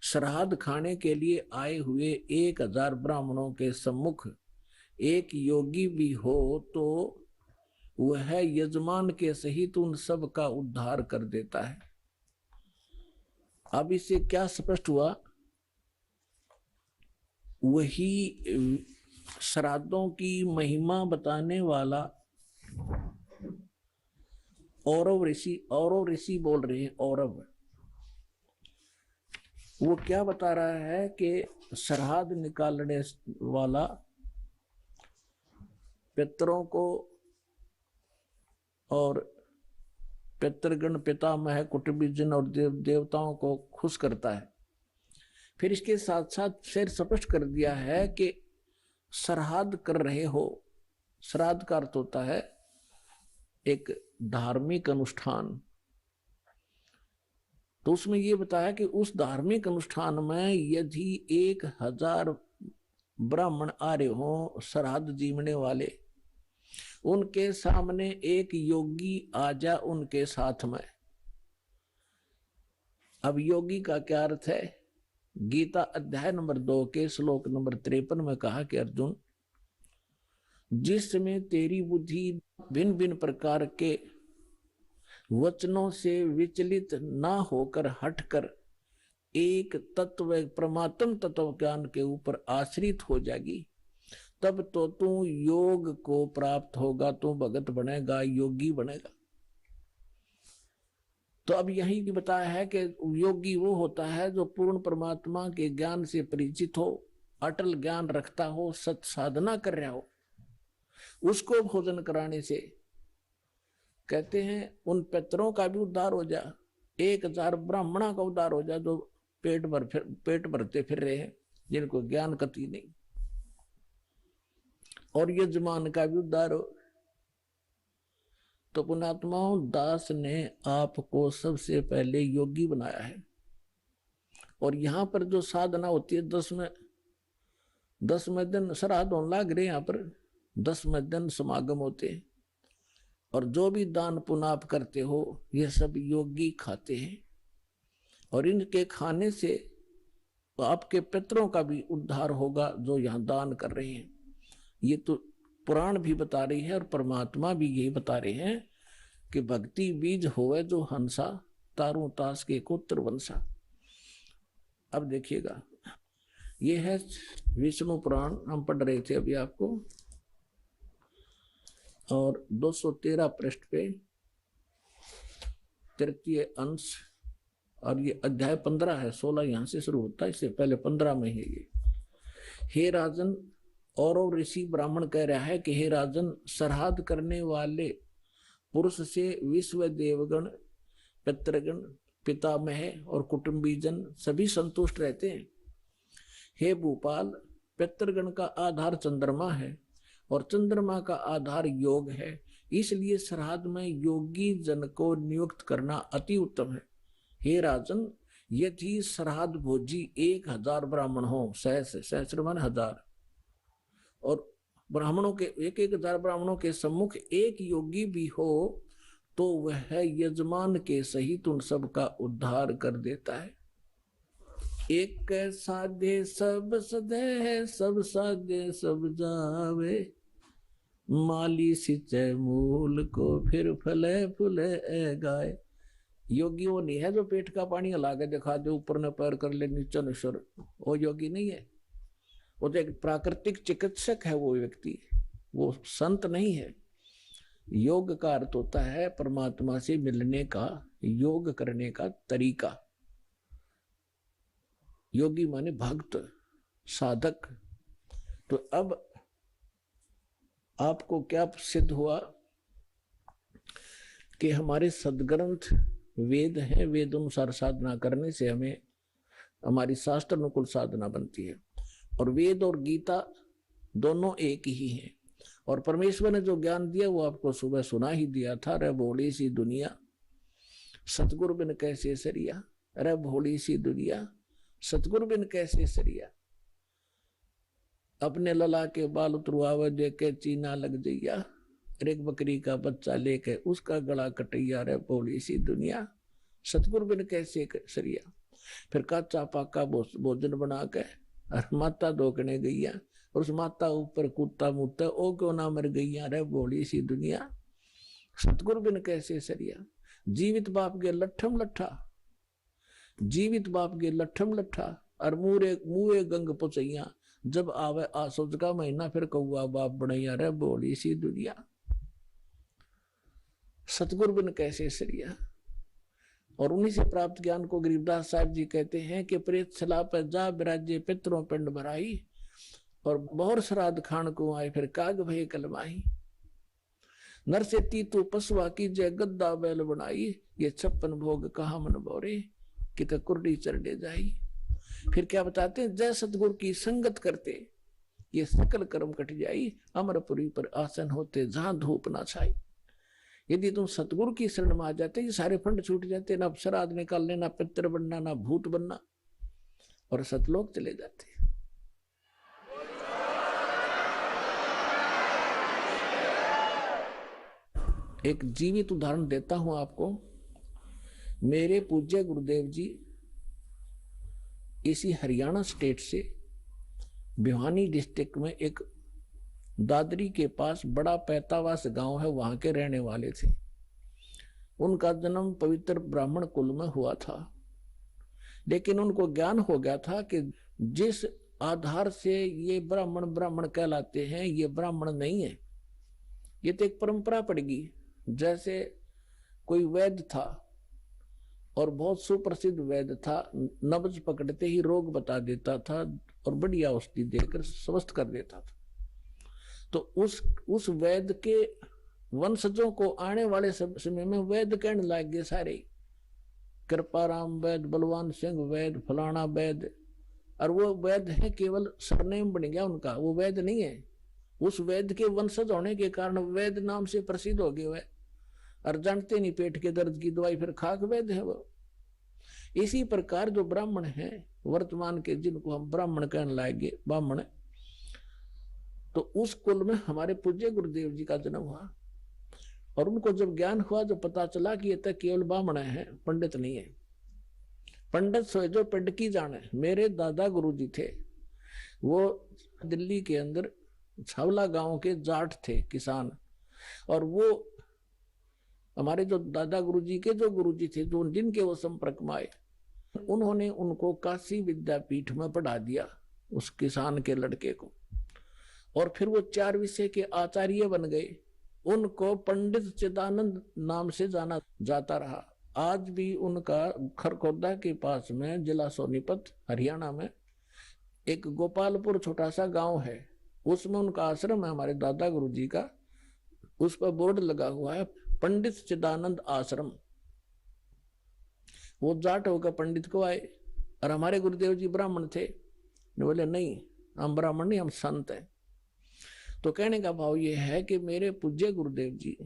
श्राद्ध खाने के लिए आए हुए 1000 ब्राह्मणों के सम्मुख एक योगी भी हो तो वह यजमान के सहित उन सब का उद्धार कर देता है। अब इससे क्या स्पष्ट हुआ? वही श्राद्धों की महिमा बताने वाला औरव ऋषि बोल रहे हैं। औरव वो क्या बता रहा है कि श्राद्ध निकालने वाला पितरों को और पितृगण पितामह कुटुंबीजन और देवताओं को खुश करता है। फिर इसके साथ साथ फिर स्पष्ट कर दिया है कि श्राद्ध कर रहे हो, श्राद्ध का अर्थ होता है एक धार्मिक अनुष्ठान। तो उसमें ये बताया कि उस धार्मिक अनुष्ठान में यदि 1000 ब्राह्मण आ रहे हो श्राद्ध जीवने वाले, उनके सामने एक योगी आ जा उनके साथ में। अब योगी का क्या अर्थ है? गीता अध्याय नंबर 2 के श्लोक नंबर 53 में कहा कि अर्जुन, जिसमें तेरी बुद्धि भिन्न भिन्न प्रकार के वचनों से विचलित ना होकर हटकर एक तत्व परमात्म तत्व ज्ञान के ऊपर आश्रित हो जाएगी, तब तो तू योग को प्राप्त होगा, तू भगत बनेगा, योगी बनेगा। तो अब यही की बताया है कि योगी वो होता है जो पूर्ण परमात्मा के ज्ञान से परिचित हो, अटल ज्ञान रखता हो, सत साधना कर रहा हो। उसको भोजन कराने से कहते हैं उन पितरों का भी उद्धार हो जा, 1000 ब्राह्मणों का उद्धार हो जा जो पेट भरते फिर रहे हैं, जिनको ज्ञान कति नहीं, और यजमान का भी उद्धार हो। तो पुण्यात्माओं, दास ने आपको सबसे पहले योगी बनाया है। और यहाँ पर जो साधना होती है, 10वें दिन श्राद्ध होने लग रहे, यहाँ पर 10वें दिन समागम होते हैं। और जो भी दान पुण्य आप करते हो, ये सब योगी खाते हैं, और इनके खाने से आपके पितरों का भी उद्धार होगा जो यहाँ दान कर रहे हैं। ये तो पुराण भी बता रही है और परमात्मा भी यही बता रहे हैं कि भक्ति बीज होवे जो हंसा, तारों तास के कोत्र वंशा। अब देखिएगा, ये है विष्णु पुराण, हम पढ़ रहे थे अभी आपको, और 213 पृष्ठ पे 3 अंश, और ये अध्याय 15 है, 16 यहाँ से शुरू होता है, इससे पहले 15 में है ये। हे राजन, और ऋषि ब्राह्मण कह रहा है कि हे राजन, श्राद्ध करने वाले पुरुष से विश्व देवगण, पितृगण, पितामह और कुटुंबीजन सभी संतुष्ट रहते हैं। हे भूपाल, पितृगण का आधार चंद्रमा है और चंद्रमा का आधार योग है, इसलिए श्राद्ध में योगी जन को नियुक्त करना अति उत्तम है। हे राजन, यदि श्राद्ध भोजी 1000 ब्राह्मण हो, सहस्र मान 1000, और ब्राह्मणों के 1000 ब्राह्मणों के सम्मुख एक योगी भी हो, तो वह यजमान के सहित उन सब का उद्धार कर देता है। एक साधे सब सदे, सब साधे सब जावे, माली सिंचे मूल को फिर फले फूले गाय। योगी वो नहीं है जो पेट का पानी हला के दिखा दे, ऊपर न पैर कर ले नीचे न सर, वो योगी नहीं है। वो तो एक प्राकृतिक चिकित्सक है वो व्यक्ति, वो संत नहीं है। योग का अर्थ होता है परमात्मा से मिलने का, योग करने का तरीका। योगी माने भक्त, साधक। तो अब आपको क्या सिद्ध हुआ कि हमारे सदग्रंथ वेद हैं, वेद अनुसार साधना करने से हमें हमारी शास्त्र अनुकूल साधना बनती है। और वेद और गीता दोनों एक ही हैं, और परमेश्वर ने जो ज्ञान दिया वो आपको सुबह सुना ही दिया था। रे भोली सी दुनिया, सतगुरु बिन कैसे सरिया। रे भोली सी दुनिया, सतगुरु बिन कैसे सरिया। अपने लला के बाल उतरवावे देके चीना लग जइया, एक बकरी का बच्चा लेके उसका गला कटैया। रे भोली सी दुनिया, सतगुरु बिन कैसे सरिया। फिर काचा पाका भोजन बना के और माता धोकने गईया, और उस माता ऊपर कुत्ता मुत्ता, ओ क्यों ना मर गईया। रे भोली सी दुनिया, सतगुरु बिन कैसे सरिया। जीवित बाप के लट्ठम लट्ठा, जीवित बाप के लट्ठम लट्ठा, और मुए गंग पुचैया। जब आवे आसोज का महीना, फिर कौआ बाप बनैया। रे भोली सी दुनिया, सतगुरु बिन कैसे सरिया। और उन्हीं से प्राप्त ज्ञान को गरीबदास साहब जी कहते हैं कि प्रेत सला पर जा बिराजे पितरों पिंड भराई, और बहुर श्राद्ध खान को आए फिर काग भय कलमाही। नर से तीतु पशुआ की जय गद्दा बैल बनाई, ये 56 भोग कहा मन बोरे, कि कुर्डी चढ़े जाई। फिर क्या बताते हैं, जय सतगुरु की संगत करते ये सकल कर्म कट जाई, अमरपुरी पर आसन होते जहां धूप ना छाई। यदि तुम सतगुरु की शरण में आ जाते, ये सारे फंड छूट जाते, ना श्राद्ध निकालने, ना पितर बनना, ना भूत बनना, और सतलोक चले जाते। एक जीवित उदाहरण देता हूं आपको। मेरे पूज्य गुरुदेव जी इसी हरियाणा स्टेट से भिवानी डिस्ट्रिक्ट में एक दादरी के पास बड़ा पैतावास गांव है, वहां के रहने वाले थे। उनका जन्म पवित्र ब्राह्मण कुल में हुआ था, लेकिन उनको ज्ञान हो गया था कि जिस आधार से ये ब्राह्मण ब्राह्मण कहलाते हैं, ये ब्राह्मण नहीं है। ये तो एक परंपरा पड़ेगी। जैसे कोई वैद्य था और बहुत सुप्रसिद्ध वैद्य था, नब्ज पकड़ते ही रोग बता देता था और बढ़िया औषधि देकर स्वस्थ कर देता था। तो उस वैद्य के वंशजों को आने वाले समय में वैद्य कहने लग गए सारे, कृपाराम वैद्य, बलवान सिंह वैद्य, फलाना वैद्य। और वो वैद्य है केवल सरनेम बन गया उनका, वो वैद्य नहीं है। उस वैद्य के वंशज होने के कारण वैद्य नाम से प्रसिद्ध हो गए। और जानते नहीं पेट के दर्द की दवाई फिर खाक वैद्य है वो। इसी प्रकार जो ब्राह्मण है वर्तमान के, जिनको हम ब्राह्मण कहने लाएंगे, ब्राह्मण, तो उस कुल में हमारे पूज्य गुरुदेव जी का जन्म हुआ। और उनको जब ज्ञान हुआ, जब पता चला कि ये तो केवल ब्राह्मण है, पंडित नहीं है। पंडित सोए जो पिंड की जाने। मेरे दादा गुरु जी थे, वो दिल्ली के अंदर छावला गांव के जाट थे, किसान। और वो हमारे जो दादा गुरु जी के जो गुरु जी थे, जो जिनके वो संपर्क में आए, उन्होंने उनको काशी विद्यापीठ में पढ़ा दिया, उस किसान के लड़के को। और फिर वो 4 विषय के आचार्य बन गए। उनको पंडित चिदानंद नाम से जाना जाता रहा। आज भी उनका खरखोदा के पास में, जिला सोनीपत, हरियाणा में, एक गोपालपुर छोटा सा गांव है, उसमें उनका आश्रम है, हमारे दादा गुरु जी का। उस पर बोर्ड लगा हुआ है, पंडित चिदानंद आश्रम। वो जाट होकर पंडित को आए। और हमारे गुरुदेव जी ब्राह्मण थे। बोले नहीं, हम ब्राह्मण नहीं, हम संत हैं। तो कहने का भाव ये है कि मेरे पूज्य गुरुदेव जी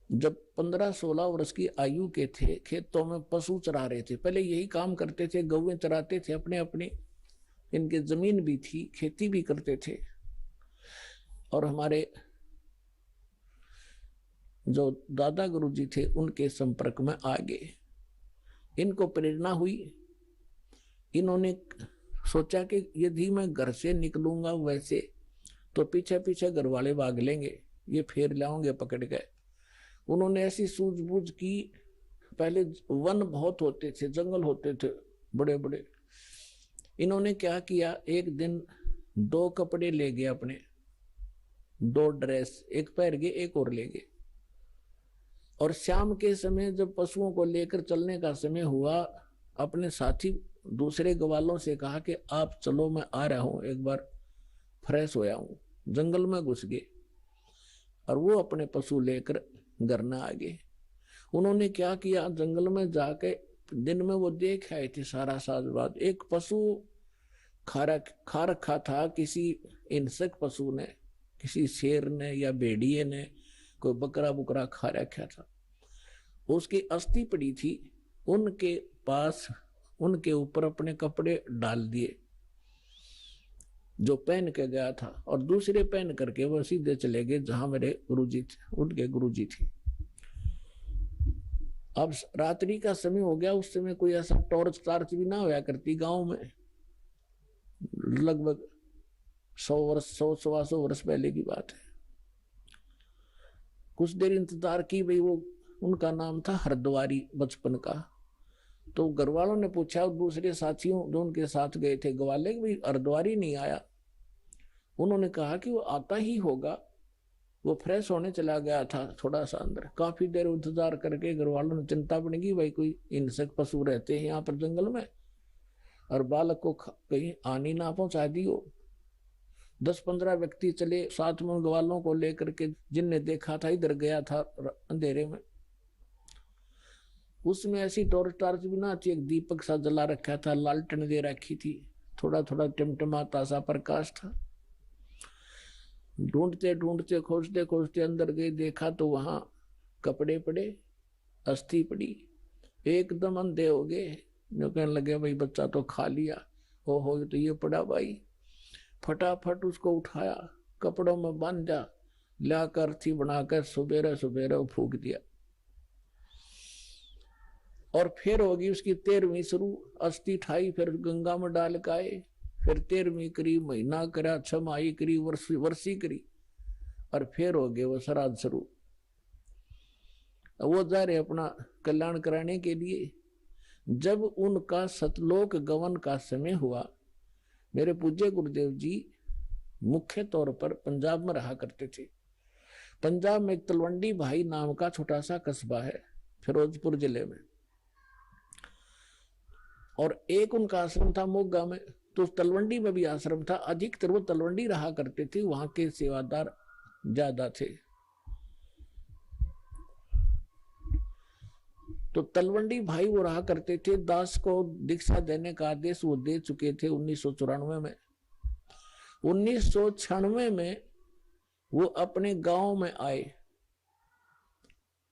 जब 15-16 वर्ष की आयु के थे, खेतों में पशु चरा रहे थे। पहले यही काम करते थे, गौएं चराते थे अपने अपने। इनके जमीन भी थी, खेती भी करते थे। और हमारे जो दादा गुरु जी थे, उनके संपर्क में आ गए। इनको प्रेरणा हुई। इन्होंने सोचा कि यदि मैं घर से निकलूंगा वैसे, तो पीछे पीछे घर वाले भाग लेंगे, ये फेर लाओगे पकड़ गए। उन्होंने ऐसी सूझबूझ की। पहले वन बहुत होते थे, जंगल होते थे बड़े बड़े। इन्होंने क्या किया, एक दिन 2 कपड़े ले गए अपने, 2 ड्रेस, एक पहन गए, एक और ले गए। और शाम के समय जब पशुओं को लेकर चलने का समय हुआ, अपने साथी दूसरे ग्वालों से कहा कि आप चलो, मैं आ रहा हूं, एक बार फ्रेश होया हूं। जंगल में घुस गए और वो अपने पशु लेकर घर न आ गए। उन्होंने क्या किया, जंगल में जाके दिन में वो देख आए थे सारा साजबाज। एक पशु खा रखा था किसी हिंसक पशु ने, किसी शेर ने या भेड़िए ने, कोई बकरा बुकरा खा रखा था। उसकी अस्थि पड़ी थी। उनके पास, उनके ऊपर अपने कपड़े डाल दिए जो पहन के गया था, और दूसरे पहन करके वो सीधे चले गए जहां मेरे गुरुजी थे, उनके गुरुजी थे। अब रात्रि का समय हो गया। उस समय कोई ऐसा टॉर्च टार्च भी ना होया करती गांव में। लगभग 100-125 वर्ष पहले की बात है। कुछ देर इंतजार की भाई। वो उनका नाम था हरद्वारी, बचपन का। तो घर वालों ने पूछा दूसरे साथियों जो उनके साथ गए थे ग्वाले, भाई हरद्वारी नहीं आया। उन्होंने कहा कि वो आता ही होगा, वो फ्रेश होने चला गया था थोड़ा सा अंदर। काफी देर इंतजार करके घर वालों ने चिंता पड़ेगी, भाई कोई हिंसक पशु रहते हैं यहाँ पर जंगल में, और बालक को कहीं हानि ना पहुंचा दी हो। 10-15 व्यक्ति चले साथ में ग्वालों को लेकर के, जिनने देखा था इधर गया था अंधेरे में। उसमें ऐसी टॉर्च टार्च भी ना थी, एक दीपक सा जला रखा था, लालटेन दे रखी थी, थोड़ा थोड़ा टिमटिमाता सा प्रकाश था। ढूंढते ढूंढते, खोजते खोजते अंदर गए, देखा तो वहां कपड़े पड़े, अस्थि पड़ी। एकदम अंधे हो गए। जो कहने लगे भाई बच्चा तो खा लिया, हो तो ये पड़ा भाई। फटाफट उसको उठाया, कपड़ों में बांधा, लाकर अर्थी बनाकर सुबेरे सुबेरे फूक दिया। और फिर होगी उसकी 13वीं शुरू। अस्थि ठाई, फिर गंगा में डाल के आए, फिर 13वीं करी, महीना करा, 6 माही करी, वर्षी करी, और फिर हो गए वो श्राद्ध शुरू। वो जा रहे अपना कल्याण कराने के लिए। जब उनका सतलोक गमन का समय हुआ, मेरे पूज्य गुरुदेव जी मुख्य तौर पर पंजाब में रहा करते थे। पंजाब में एक तलवंडी भाई नाम का छोटा सा कस्बा है फिरोजपुर जिले में, और एक उनका आश्रम था मोगा में। तो तलवंडी में भी आश्रम था, अधिकतर वो तलवंडी रहा करते थे, वहां के सेवादार ज्यादा थे। तो तलवंडी भाई वो रहा करते थे। दास को दीक्षा देने का आदेश वो दे चुके थे 1994 में। 1996 में वो अपने गांव में आए,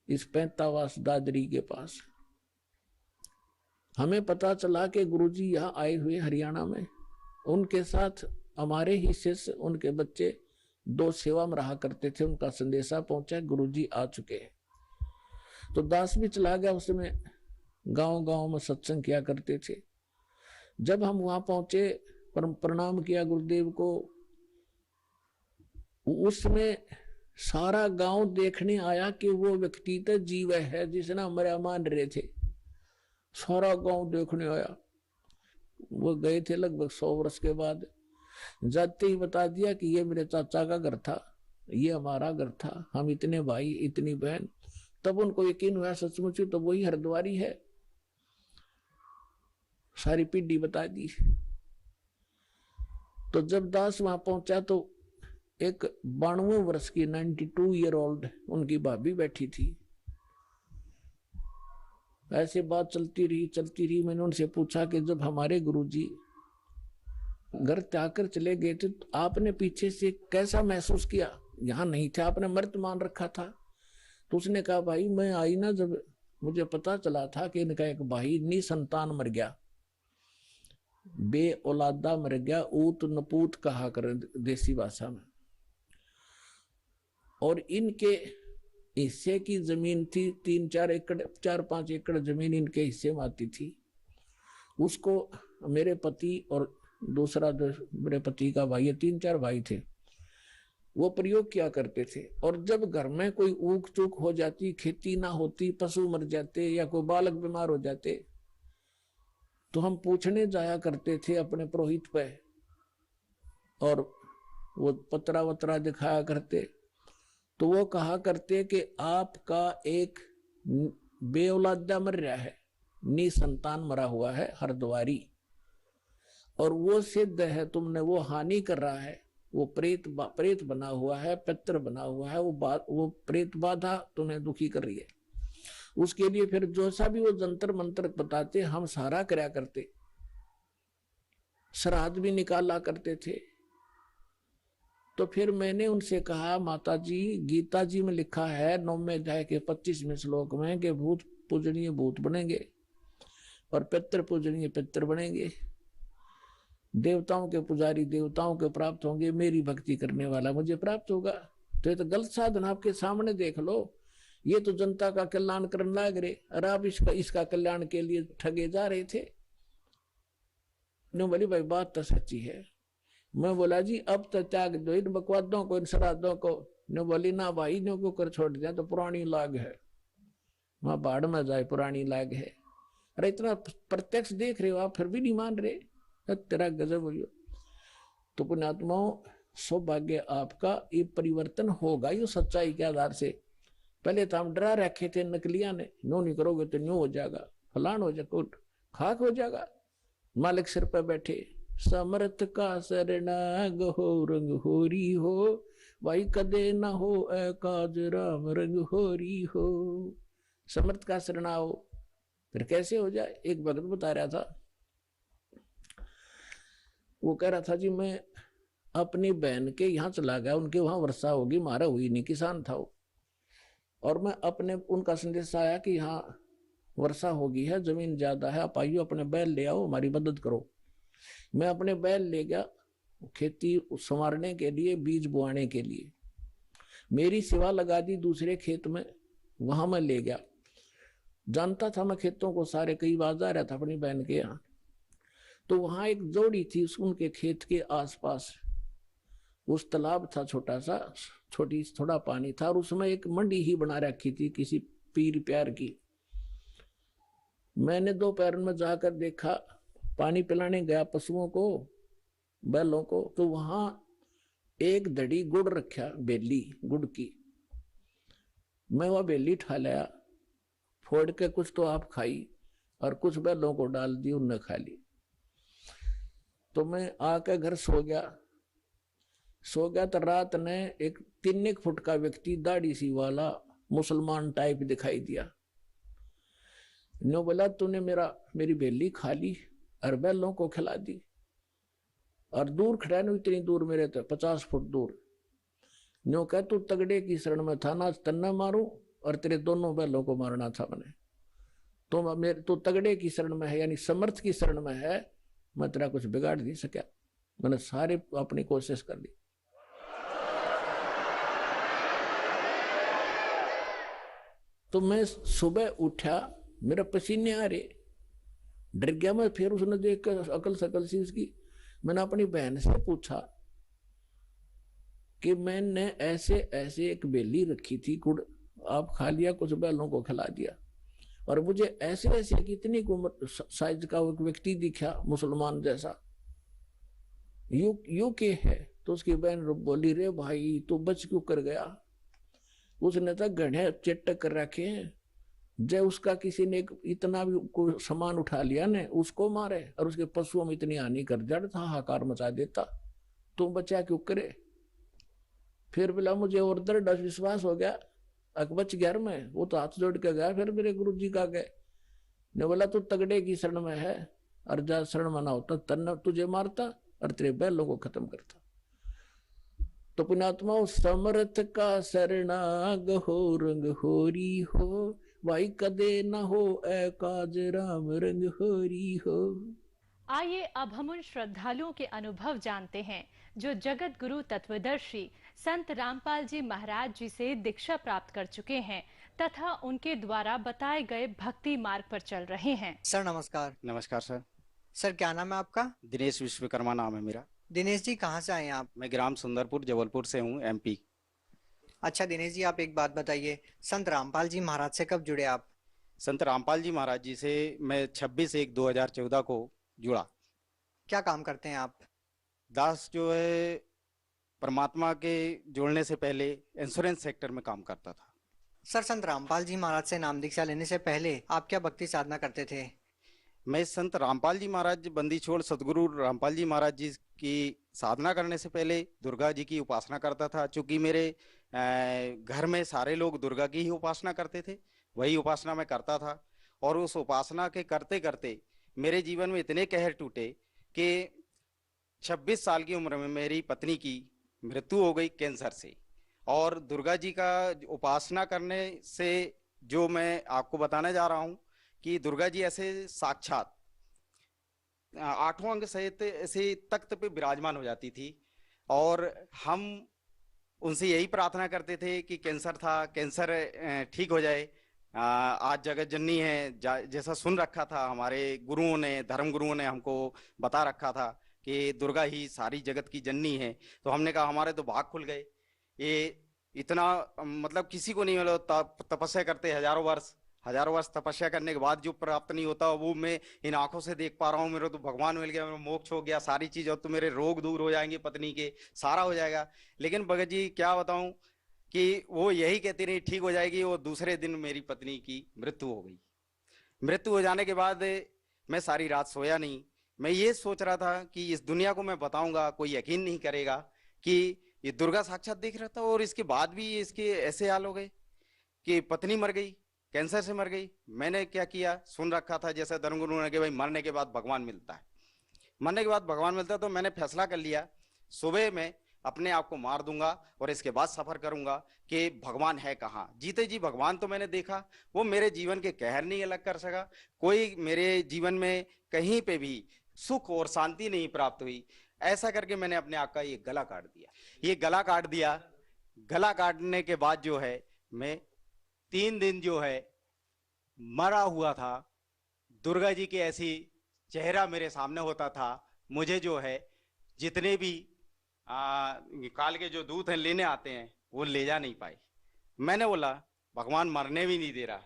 इस पैंतावास दादरी के पास। हमें पता चला कि गुरुजी यहाँ आए हुए हरियाणा में। उनके साथ हमारे ही शिष्य, उनके बच्चे 2 सेवा में रहा करते थे। उनका संदेशा पहुंचा, गुरुजी आ चुके हैं। तो दास भी चला गया। उसमें गांव गांव में सत्संग किया करते थे। जब हम वहां पहुंचे, प्रणाम किया गुरुदेव को, उसमें सारा गांव देखने आया कि वो व्यक्ति तो जीव है जिसने हमारे मान रहे थे। सारा गांव देखने आया। वो गए थे लगभग 100 वर्ष के बाद। जाते ही बता दिया कि ये मेरे चाचा का घर था, ये हमारा घर था, हम इतने भाई इतनी बहन। तब उनको यकीन हुआ सचमुच तो वही हरिद्वारी है। सारी पीढ़ी बता दी। तो जब दास वहां पहुंचा तो एक 92 वर्ष की 92 ईयर ओल्ड उनकी भाभी बैठी थी। ऐसे बात चलती रही। मैंने उनसे पूछा कि जब हमारे गुरुजी घर त्याग कर चले गए थे तो आपने पीछे से कैसा महसूस किया? यहाँ नहीं थे, आपने मृत मान रखा था। तो उसने कहा, भाई मैं आई ना, जब मुझे पता चला था कि इनका एक भाई निसंतान मर गया, बे औलादा मर गया, ऊत नपूत कहा कर देसी भाषा में। और इनके हिस्से की जमीन थी 3-4 एकड़, 4-5 एकड़ जमीन इनके हिस्से में आती थी। उसको मेरे पति और दूसरा मेरे पति का भाई, 3-4 भाई थे, वो प्रयोग किया करते थे। और जब घर में कोई ऊक चूक हो जाती, खेती ना होती, पशु मर जाते या कोई बालक बीमार हो जाते, तो हम पूछने जाया करते थे अपने पुरोहित पे, और वो पतरा वतरा दिखाया करते। तो वो कहा करते कि आपका एक बेऔलादा मर रहा है, निसंतान मरा हुआ है हरद्वारी, और वो सिद्ध है, तुमने वो हानि कर रहा है, वो प्रेत बना हुआ है, पितर बना हुआ है, वो प्रेत बाधा तुम्हें दुखी कर रही है। उसके लिए फिर जो सा भी वो जंतर मंत्र बताते हम सारा कराया करते, श्राद्ध भी निकाला करते थे। तो फिर मैंने उनसे कहा, माता जी गीता जी में लिखा है 9वें अध्याय के 25वें श्लोक में कि भूत पूजनीय भूत बनेंगे और पितर पूजनीय पितर बनेंगे, देवताओं के पुजारी देवताओं के प्राप्त होंगे, मेरी भक्ति करने वाला मुझे प्राप्त होगा। तो ये तो गलत साधन आपके सामने देख लो, ये तो जनता का कल्याण करने लग रहे और आप इसका कल्याण के लिए ठगे जा रहे थे। बोली भाई बात तो सच्ची है। मैं बोला जी अब तो त्याग दो इन बकवादों को, इन श्राद्धों को। ने बोली ना भाई, ने को कर छोड़ दिया तो पुरानी लाग है, वहां बाढ़ में जाए पुरानी लाग है। अरे इतना प्रत्यक्ष देख रहे हो आप, फिर भी नहीं मान रहे, तेरा गजब हो। तो पुण्यात्माओं, सौभाग्य आपका, ये परिवर्तन होगा ये सच्चाई के आधार से। पहले तो हम डरा रखे थे नकलिया ने, नो नहीं करोगे तो न्यू हो जाएगा, फलान हो जाएगा, खाक हो जाएगा। मालिक सिर पर बैठे, समर्थ का शरणाग हो रंग होरी हो, भाई कदे ना हो काज राम रंग होरी हो। समर्थ का शरणा हो, फिर कैसे हो जाए। एक भगत बता रहा था, वो कह रहा था जी मैं अपनी बहन के यहाँ चला गया, उनके वहां वर्षा होगी, मारा हुई नहीं, किसान था वो, और मैं अपने उनका संदेश आया कि यहाँ वर्षा होगी है, जमीन ज्यादा है, आप आइयो अपने बैल ले आओ, हमारी मदद करो। मैं अपने बैल ले गया खेती संवारने के लिए, बीज बोआने के लिए। मेरी सेवा लगा दी दूसरे खेत में, वहां मैं ले गया। जानता था मैं खेतों को सारे, कई बार जा रहा था अपनी बहन के यहाँ। तो वहां एक जोड़ी थी, उनके खेत के आसपास उस तालाब था छोटा सा, थोड़ा पानी था, और उसमें एक मंडी ही बना रखी थी किसी पीर प्यार की। मैंने दोपहर में जाकर देखा, पानी पिलाने गया पशुओं को, बैलों को, तो वहां एक धड़ी गुड़ रखा, बेली गुड़ की। मैं वह बेली ठा लाया, फोड़ के कुछ तो आप खाई और कुछ बैलों को डाल दी, उनने खा ली। तो मैं आके घर सो गया तो रात ने एक 3 फुट का व्यक्ति, दाढ़ी सी वाला, मुसलमान टाइप दिखाई दिया। नो बोला, तूने मेरी बेली खा ली और बैलों को खिला दी, और दूर खड़ा नहीं, इतनी दूर मेरे तो 50 फुट दूर। नो कह, तू तगड़े की शरण में था ना, तन्ना मारूं और तेरे दोनों बैलों को मारना था मैंने। तू तगड़े की शरण में है, यानी समर्थ की शरण में है, मैं तेरा कुछ बिगाड़ नहीं सका। मैंने सारे अपनी कोशिश कर ली। तो मैं सुबह उठा, मेरा पसीने आ रहे, डर गया मैं। फिर उसने देख कर अकल सकल सी उसकी, मैंने अपनी बहन से पूछा कि मैंने ऐसे ऐसे एक बेली रखी थी गुड़, आप खा लिया, कुछ बैलों को खिला दिया, और मुझे ऐसे ऐसे कितनी साइज का एक व्यक्ति दिखा, मुसलमान जैसा, यू के है। तो उसकी बहन बोली, रे भाई तू बच क्यों कर गया, उसने तो गढ़े चेटक कर रखे हैं, जब उसका किसी ने इतना भी कोई सामान उठा लिया ने, उसको मारे और उसके पशुओं में इतनी हानि कर दिया था, हाहाकार मचा देता, तुम बचा क्यों करे। फिर बोला, मुझे और दृढ़ विश्वास हो गया, बच गया में। वो तो हाथ जोड़ के गया फिर मेरे गुरु जी का गए, ने बोला, तू तगड़े की शरण में है, और जा शरण में ना होता तन्ना तुझे मारता और तेरे बैलों को खत्म करता। तो पुण्यात्मा, समर्थ का शरणाग हो, रंग होरी हो, भाई कदे न हो ए काज, राम रंग होरी हो। आइए अब हम उन श्रद्धालुओं के अनुभव जानते हैं जो जगत गुरु तत्वदर्शी संत रामपाल जी महाराज जी से दीक्षा प्राप्त कर चुके हैं तथा उनके द्वारा बताए गए भक्ति मार्ग पर चल रहे हैं। सर नमस्कार। नमस्कार सर। सर क्या नाम है आपका? दिनेश विश्वकर्मा नाम है मेरा। दिनेश जी कहाँ से आए हैं आप? मैं ग्राम सुंदरपुर जबलपुर से हूँ, MP। अच्छा दिनेश जी, आप एक बात बताइए, संत रामपाल जी महाराज से कब जुड़े आप? संत रामपाल जी महाराज जी से मैं 26/1/2014 को जुड़ा। क्या काम करते हैं आप? दास जो है, परमात्मा के जोड़ने से पहले इंश्योरेंस सेक्टर में काम करता था। सर संत रामपाल जी महाराज से नाम दीक्षा लेने से पहले आप क्या भक्ति साधना करते थे? मैं संत रामपाल जी महाराज बंदी छोड़ सदगुरु रामपाल जी महाराज जी की साधना करने से पहले दुर्गा जी की उपासना करता था। चूंकि मेरे घर में सारे लोग दुर्गा की ही उपासना करते थे, वही उपासना मैं करता था। और उस उपासना के करते करते मेरे जीवन में इतने कहर टूटे कि 26 साल की उम्र में मेरी पत्नी की मृत्यु हो गई कैंसर से। और दुर्गा जी का उपासना करने से जो मैं आपको बताने जा रहा हूँ कि दुर्गा जी ऐसे साक्षात 8वां अंग सहित ऐसे तख्त पे विराजमान हो जाती थी, और हम उनसे यही प्रार्थना करते थे कि कैंसर था, कैंसर ठीक हो जाए। आज जगत जननी है, जैसा सुन रखा था हमारे गुरुओं ने, धर्म गुरुओं ने हमको बता रखा था कि दुर्गा ही सारी जगत की जननी है। तो हमने कहा हमारे तो भाग खुल गए। ये इतना मतलब किसी को नहीं मिला, तपस्या करते हजारों वर्ष तपस्या करने के बाद जो प्राप्त नहीं होता वो मैं इन आंखों से देख पा रहा हूँ। मेरे तो भगवान मिल गया, मेरा मोक्ष हो गया, सारी चीज, और तो मेरे रोग दूर हो जाएंगे, पत्नी के सारा हो जाएगा। लेकिन भगत जी क्या बताऊं कि वो यही कहती रही ठीक हो जाएगी। वो दूसरे दिन मेरी पत्नी की मृत्यु हो गई। मृत्यु हो जाने के बाद मैं सारी रात सोया नहीं। मैं ये सोच रहा था कि इस दुनिया को मैं बताऊंगा, कोई यकीन नहीं करेगा कि ये दुर्गा साक्षात देख रहा था, और इसके बाद भी इसके ऐसे हाल हो गए कि पत्नी मर गई, कैंसर से मर गई। मैंने क्या किया, सुन रखा था जैसे धर्मगुरु ने कि भाई मरने के बाद भगवान मिलता है, मरने के बाद भगवान मिलता है। तो मैंने फैसला कर लिया सुबह में अपने आप को मार दूंगा और इसके बाद सफर करूंगा कि भगवान है कहाँ। जीते जी भगवान तो मैंने देखा, वो मेरे जीवन के कहर नहीं अलग कर सका। कोई मेरे जीवन में कहीं पे भी सुख और शांति नहीं प्राप्त हुई। ऐसा करके मैंने अपने आप का ये गला काट दिया। ये गला काट दिया। गला काटने के बाद जो है मैं 3 दिन जो है मरा हुआ था। दुर्गा जी के ऐसी चेहरा मेरे सामने होता था। मुझे जो है जितने भी काल के जो दूत हैं लेने आते हैं वो ले जा नहीं पाए। मैंने बोला भगवान मरने भी नहीं दे रहा,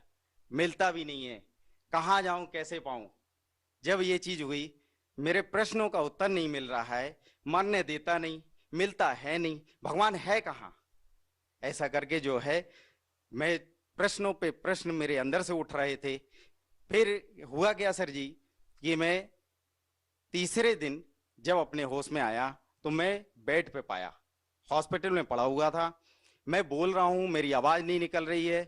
मिलता भी नहीं है, कहाँ जाऊं, कैसे पाऊं। जब ये चीज हुई, मेरे प्रश्नों का उत्तर नहीं मिल रहा है, मन ने देता नहीं, मिलता है नहीं, भगवान है कहाँ, ऐसा करके जो है मैं प्रश्नों पे प्रश्न मेरे अंदर से उठ रहे थे। फिर हुआ क्या सर जी कि मैं तीसरे दिन जब अपने होश में आया तो मैं बेड पे पाया, हॉस्पिटल में पड़ा हुआ था। मैं बोल रहा हूं, मेरी आवाज नहीं निकल रही है।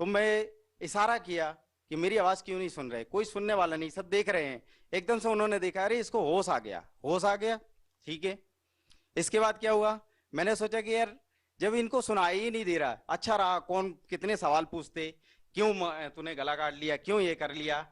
तो मैं इशारा किया कि मेरी आवाज क्यों नहीं सुन रहे, कोई सुनने वाला नहीं, सब देख रहे हैं। एकदम से उन्होंने देखा, अरे इसको होश आ गया, होश आ गया, ठीक है। इसके बाद क्या हुआ, मैंने सोचा कि यार जब इनको सुनाई ही नहीं दे रहा, अच्छा रहा, कौन कितने सवाल पूछते, क्यों तूने गला काट लिया, क्यों ये कर लिया।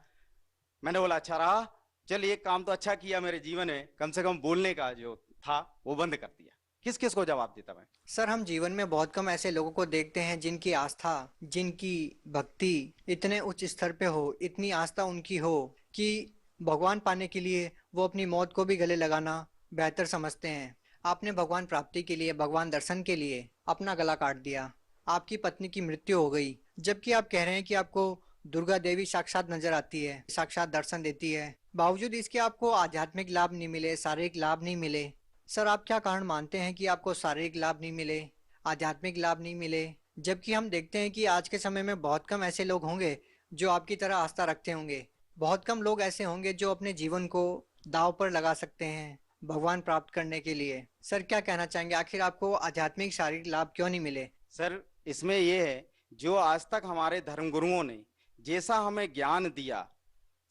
मैंने बोला अच्छा रहा, चल एक काम तो अच्छा किया मेरे जीवन में, कम से कम बोलने का जो था वो बंद कर दिया। किस किस को जवाब देता मैं। सर, हम जीवन में बहुत कम ऐसे लोगों को देखते हैं जिनकी आस्था, जिनकी भक्ति इतने उच्च स्तर पे हो, इतनी आस्था उनकी हो कि भगवान पाने के लिए वो अपनी मौत को भी गले लगाना बेहतर समझते हैं। आपने भगवान प्राप्ति के लिए, भगवान दर्शन के लिए अपना गला काट दिया, आपकी पत्नी की मृत्यु हो गई, जबकि आप कह रहे हैं कि आपको दुर्गा देवी साक्षात नजर आती है, साक्षात दर्शन देती है। बावजूद इसके आपको आध्यात्मिक लाभ नहीं मिले, शारीरिक लाभ नहीं मिले। सर, आप क्या कारण मानते हैं कि आपको शारीरिक लाभ नहीं मिले, आध्यात्मिक लाभ नहीं मिले, जबकि हम देखते हैं कि आज के समय में बहुत कम ऐसे लोग होंगे जो आपकी तरह आस्था रखते होंगे। बहुत कम लोग ऐसे होंगे जो अपने जीवन को दांव पर लगा सकते हैं भगवान प्राप्त करने के लिए। सर, क्या कहना चाहेंगे, आखिर आपको आध्यात्मिक शारीरिक लाभ क्यों नहीं मिले? सर, इसमें यह है, जो आज तक हमारे धर्मगुरुओं ने जैसा हमें ज्ञान दिया,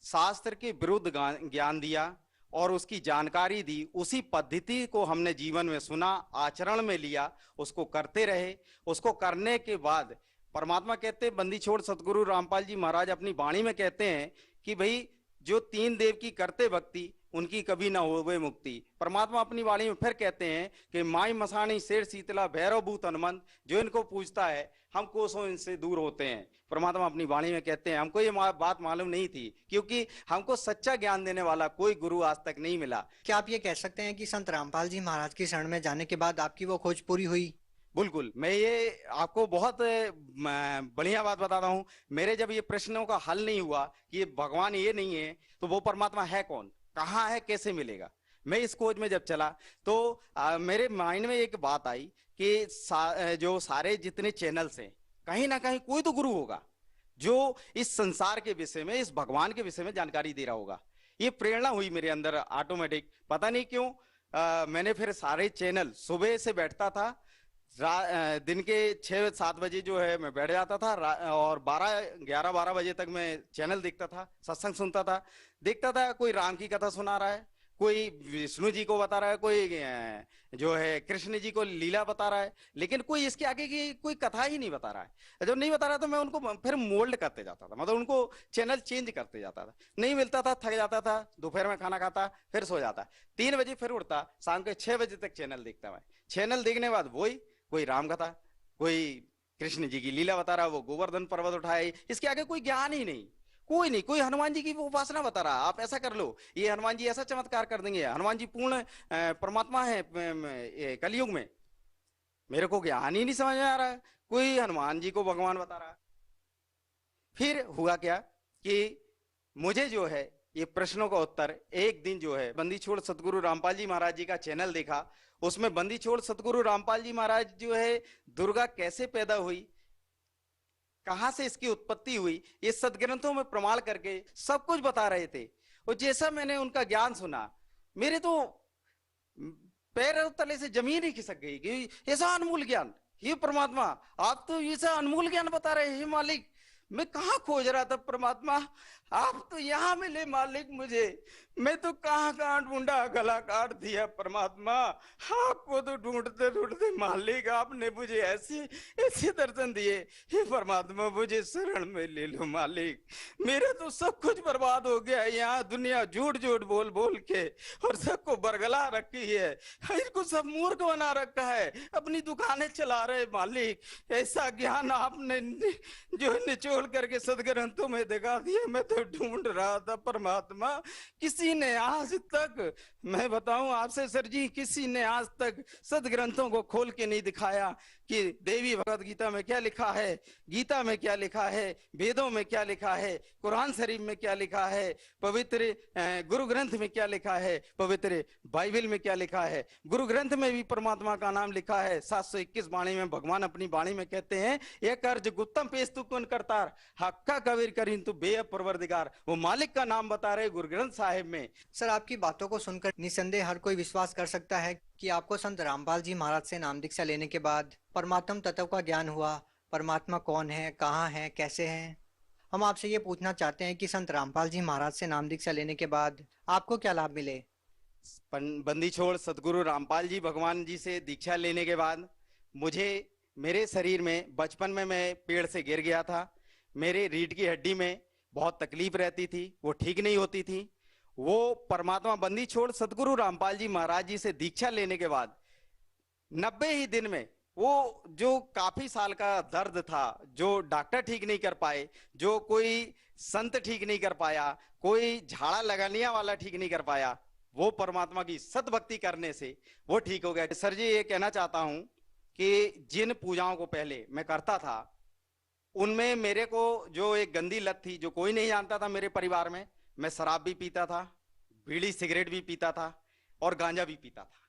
शास्त्र के विरुद्ध ज्ञान दिया और उसकी जानकारी दी, उसी पद्धति को हमने जीवन में सुना, आचरण में लिया, उसको करते रहे। उसको करने के बाद परमात्मा कहते, बंदी छोड़ सतगुरु रामपाल जी महाराज अपनी वाणी में कहते हैं कि भाई जो तीन देव की करते भक्ति, उनकी कभी ना होवे मुक्ति। परमात्मा अपनी वाणी में फिर कहते हैं कि माई मसाणी शेर शीतला भैरव भूत हनुमंत, जो इनको पूजता है हम कोसों इनसे दूर होते हैं। परमात्मा अपनी वाणी में कहते हैं। हमको ये बात मालूम नहीं थी, क्योंकि हमको सच्चा ज्ञान देने वाला कोई गुरु आज तक नहीं मिला। क्या आप ये कह सकते हैं कि संत रामपाल जी महाराज की शरण में जाने के बाद आपकी वो खोज पूरी हुई? बिल्कुल, मैं ये आपको बहुत बढ़िया बात बताता हूँ। मेरे जब ये प्रश्नों का हल नहीं हुआ कि ये भगवान ये नहीं है तो वो परमात्मा है कौन, कहाँ है, कैसे मिलेगा, मैं इस खोज में जब चला तो मेरे माइंड में एक बात आई कि जो सारे जितने चैनल्स हैं, कहीं ना कहीं कोई तो गुरु होगा जो इस संसार के विषय में, इस भगवान के विषय में जानकारी दे रहा होगा। ये प्रेरणा हुई मेरे अंदर ऑटोमेटिक, पता नहीं क्यों। मैंने फिर सारे चैनल, सुबह से बैठता था, दिन के 6-7 बजे जो है मैं बैठ जाता था और 11-12 बजे तक मैं चैनल देखता था, सत्संग सुनता था, देखता था कोई राम की कथा सुना रहा है, कोई विष्णु जी को बता रहा है, कोई जो है कृष्ण जी को लीला बता रहा है, लेकिन कोई इसके आगे की कोई कथा ही नहीं बता रहा है। जब नहीं बता रहा तो मैं उनको फिर मोल्ड करते जाता था, मतलब उनको चैनल चेंज करते जाता था। नहीं मिलता था, थक जाता था, दोपहर में खाना खाता, फिर सो जाता, 3 बजे फिर उठता, शाम के 6 बजे तक चैनल देखता मैं। चैनल देखने के बाद वही कोई राम कथा, कोई कृष्ण जी की लीला बता रहा, वो गोवर्धन पर्वत उठाए, इसके आगे कोई ज्ञान ही नहीं, कोई नहीं। कोई हनुमान जी की उपासना बता रहा, आप ऐसा कर लो, ये हनुमान जी ऐसा चमत्कार कर देंगे, हनुमान जी पूर्ण परमात्मा है कलयुग में। मेरे को ज्ञान ही नहीं समझ में आ रहा, कोई हनुमान जी को भगवान बता रहा। फिर हुआ क्या कि मुझे जो है ये प्रश्नों का उत्तर, एक दिन जो है बंदी छोड़ सतगुरु रामपाल जी महाराज जी का चैनल देखा, उसमें बंदी छोड़ सतगुरु रामपाल जी महाराज जो है दुर्गा कैसे पैदा हुई, कहां से इसकी उत्पत्ति हुई, ये सदग्रंथों में प्रमाण करके सब कुछ बता रहे थे। और जैसा मैंने उनका ज्ञान सुना, मेरे तो पैर तले से जमीन ही खिसक गई कि ऐसा अनमोल ज्ञान, ये परमात्मा आप तो ऐसा अनमोल ज्ञान बता रहे हैं मालिक। मैं कहाँ खोज रहा था परमात्मा, आप तो यहाँ मिले मालिक मुझे, मैं तो कहाँ ढूंढा, गला काट दिया परमात्मा। आपको तो ढूंढते ढूंढते मालिक आपने मुझे ऐसे दर्शन दिए। हे परमात्मा मुझे शरण में ले लो मालिक, मेरा तो सब कुछ बर्बाद हो गया। यहाँ दुनिया झूठ झूठ बोल बोल के और सबको बरगला रखी है, इनको सब मूर्ख बना रखा है, अपनी दुकानें चला रहे मालिक। ऐसा ज्ञान आपने जो निचोड़ खोल करके सदग्रंथों में दिखा दिया। मैं तो ढूंढ रहा था परमात्मा, किसी ने आज तक, मैं बताऊं आपसे सर जी, किसी ने आज तक सदग्रंथों को खोल के नहीं दिखाया कि देवी भगवत गीता में क्या लिखा है, गीता में क्या लिखा है, वेदों में क्या लिखा है, कुरान शरीफ में क्या लिखा है, पवित्र गुरु ग्रंथ में क्या लिखा है, पवित्र बाइबल में क्या लिखा है। गुरु ग्रंथ में भी परमात्मा का नाम लिखा है। 721 वाणी में भगवान अपनी वाणी में कहते हैं, एक कर्ज गुत्तम पेश तू कौन करतार, हक्का कबीर करीन तू बेअब परवरदिगार। वो मालिक का नाम बता रहे गुरु ग्रंथ साहिब में। सर, आपकी बातों को सुनकर निसंदेह हर कोई विश्वास कर सकता है कि आपको संत रामपाल जी महाराज से नाम दीक्षा लेने के बाद परमात्म तत्व का ज्ञान हुआ। परमात्मा कौन है, कहाँ है, कैसे है। हम आपसे ये पूछना चाहते हैं कि संत रामपाल जी महाराज से नाम दीक्षा लेने के बाद आपको क्या लाभ मिले। बंदी छोड़ सदगुरु रामपाल जी भगवान जी से दीक्षा लेने के बाद मुझे, मेरे शरीर में, बचपन में मैं पेड़ से गिर गया था, मेरे रीढ़ की हड्डी में बहुत तकलीफ रहती थी, वो ठीक नहीं होती थी। वो परमात्मा बंदी छोड़ सदगुरु रामपाल जी महाराज जी से दीक्षा लेने के बाद 90 ही दिन में वो जो काफी साल का दर्द था, जो डॉक्टर ठीक नहीं कर पाए, जो कोई संत ठीक नहीं कर पाया, कोई झाड़ा लगाने वाला ठीक नहीं कर पाया, वो परमात्मा की सतभक्ति करने से वो ठीक हो गया। सर जी, ये कहना चाहता हूं कि जिन पूजाओं को पहले मैं करता था, उनमें मेरे को जो एक गंदी लत थी, जो कोई नहीं जानता था मेरे परिवार में, मैं शराब भी पीता था, बीड़ी सिगरेट भी पीता था और गांजा भी पीता था।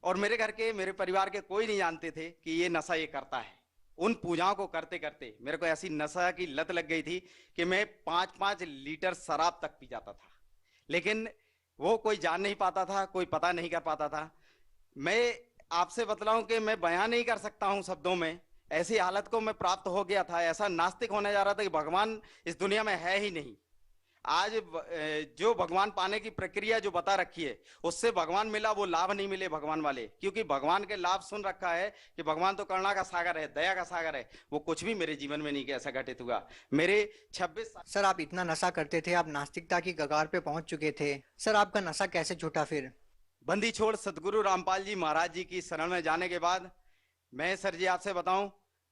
और मेरे घर के, मेरे परिवार के कोई नहीं जानते थे कि ये नशा ये करता है। उन पूजाओं को करते करते मेरे को ऐसी नशा की लत लग गई थी कि मैं 5-5 लीटर शराब तक पी जाता था, लेकिन वो कोई जान नहीं पाता था, कोई पता नहीं कर पाता था। मैं आपसे बतलाऊं कि मैं बयान नहीं कर सकता हूं शब्दों में, ऐसी हालत को मैं प्राप्त हो गया था। ऐसा नास्तिक होने जा रहा था कि भगवान इस दुनिया में है ही नहीं। आज जो भगवान पाने की प्रक्रिया जो बता रखी है, उससे भगवान मिला, वो लाभ नहीं मिले भगवान वाले, क्योंकि भगवान के लाभ सुन रखा है कि भगवान तो करुणा का सागर है, दया का सागर है। वो कुछ भी मेरे जीवन में नहीं ऐसा घटित हुआ। मेरे 26 साल। सर, आप इतना नशा करते थे, आप नास्तिकता की कगार पे पहुंच चुके थे। सर, आपका नशा कैसे छूटा फिर। बंदी छोड़ सदगुरु रामपाल जी महाराज जी की शरण में जाने के बाद मैं सर जी आपसे बताऊं,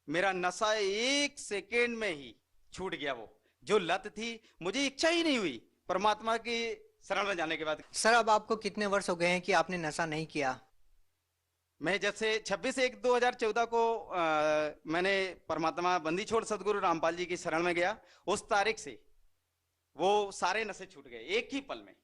मेरा नशा 1 सेकेंड में ही छूट गया। वो जो लत थी, मुझे इच्छा ही नहीं हुई परमात्मा की शरण में जाने के बाद। सर, अब आपको कितने वर्ष हो गए हैं कि आपने नशा नहीं किया। मैं जब से 26/1/2014 को मैंने परमात्मा बंदी छोड़ सदगुरु रामपाल जी की शरण में गया, उस तारीख से वो सारे नशे छूट गए एक ही पल में।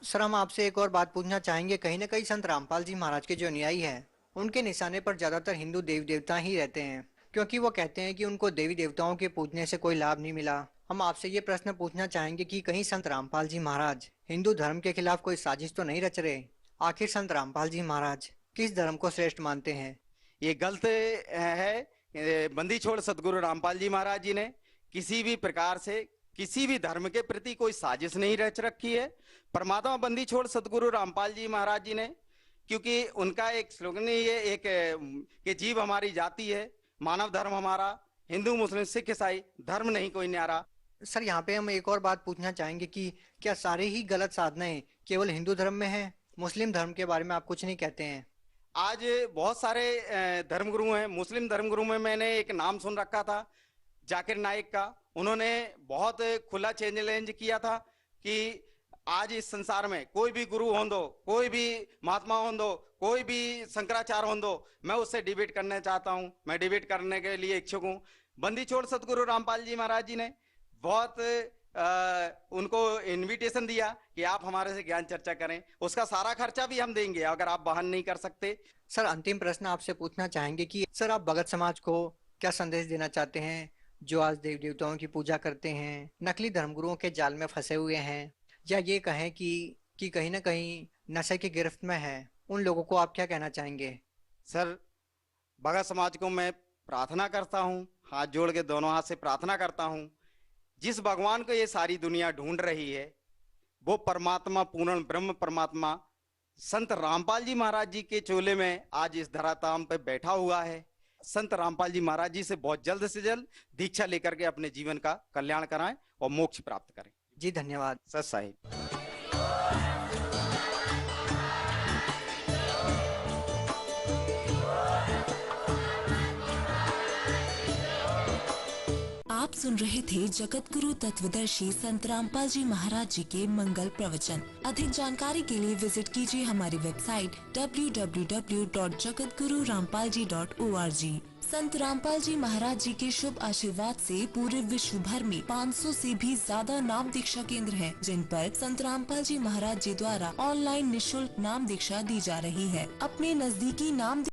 सर, हम आपसे एक और बात पूछना चाहेंगे। कहीं ना कहीं संत रामपाल जी महाराज के जो अनुयायी हैं, उनके निशाने पर ज्यादातर हिंदू देवी देवता ही रहते हैं, क्योंकि वो कहते हैं कि उनको देवी देवताओं के पूजने से कोई लाभ नहीं मिला। हम आपसे ये प्रश्न पूछना चाहेंगे कि कहीं संत रामपाल जी महाराज हिंदू धर्म के खिलाफ कोई साजिश तो नहीं रच रहे। आखिर संत रामपाल जी महाराज किस धर्म को श्रेष्ठ मानते हैं। ये गलत है। बंदी छोड़ सदगुरु रामपाल जी महाराज जी ने किसी भी प्रकार से किसी भी धर्म के प्रति कोई साजिश नहीं रच रखी है। परमात्मा बंदी छोड़ सदगुरु रामपाल जी महाराज जी ने, क्योंकि उनका एक स्लोगन ये एक कि जीव हमारी जाति है, मानव धर्म हमारा, हिंदू मुस्लिम सिख ईसाई धर्म नहीं कोई न्यारा। सर, यहाँ पे हम एक और बात पूछना चाहेंगे कि क्या सारे ही गलत साधनाएं केवल हिंदू धर्म में हैं, मुस्लिम धर्म के बारे में आप कुछ नहीं कहते हैं। आज बहुत सारे धर्मगुरु हैं। मुस्लिम धर्मगुरु में मैंने एक नाम सुन रखा था, जाकिर नाइक का। उन्होंने बहुत खुला चैलेंज किया था कि आज इस संसार में कोई भी गुरु हो दो, कोई भी महात्मा हो दो, कोई भी शंकराचार्य हो दो, मैं उससे डिबेट करना चाहता हूं, मैं डिबेट करने के लिए इच्छुक हूं। बंदी छोड़ सदगुरु रामपाल जी महाराज जी ने बहुत उनको इनविटेशन दिया कि आप हमारे से ज्ञान चर्चा करें, उसका सारा खर्चा भी हम देंगे अगर आप वहन नहीं कर सकते। सर, अंतिम प्रश्न आपसे पूछना चाहेंगे कि सर, आप भगत समाज को क्या संदेश देना चाहते हैं, जो आज देवी देवताओं की पूजा करते हैं, नकली धर्मगुरुओं के जाल में फंसे हुए हैं, या ये कहें कि कहीं ना कहीं नशे की गिरफ्त में है, उन लोगों को आप क्या कहना चाहेंगे। सर, भगत समाज को मैं प्रार्थना करता हूं, हाथ जोड़ के दोनों हाथ से प्रार्थना करता हूं, जिस भगवान को ये सारी दुनिया ढूंढ रही है, वो परमात्मा, पूर्ण ब्रह्म परमात्मा संत रामपाल जी महाराज जी के चोले में आज इस धराधाम पे बैठा हुआ है। संत रामपाल जी महाराज जी से बहुत जल्द से जल्द दीक्षा लेकर के अपने जीवन का कल्याण कराएं और मोक्ष प्राप्त करें। जी धन्यवाद। सत साहिब। आप सुन रहे थे जगत गुरु तत्वदर्शी संत रामपाल जी महाराज जी के मंगल प्रवचन। अधिक जानकारी के लिए विजिट कीजिए हमारी वेबसाइट www.jagatgururampalji.org। संत रामपाल जी महाराज जी के शुभ आशीर्वाद से पूरे विश्व भर में 500 से भी ज्यादा नाम दीक्षा केंद्र हैं, जिन पर संत रामपाल जी महाराज जी द्वारा ऑनलाइन निशुल्क नाम दीक्षा दी जा रही है। अपने नजदीकी नाम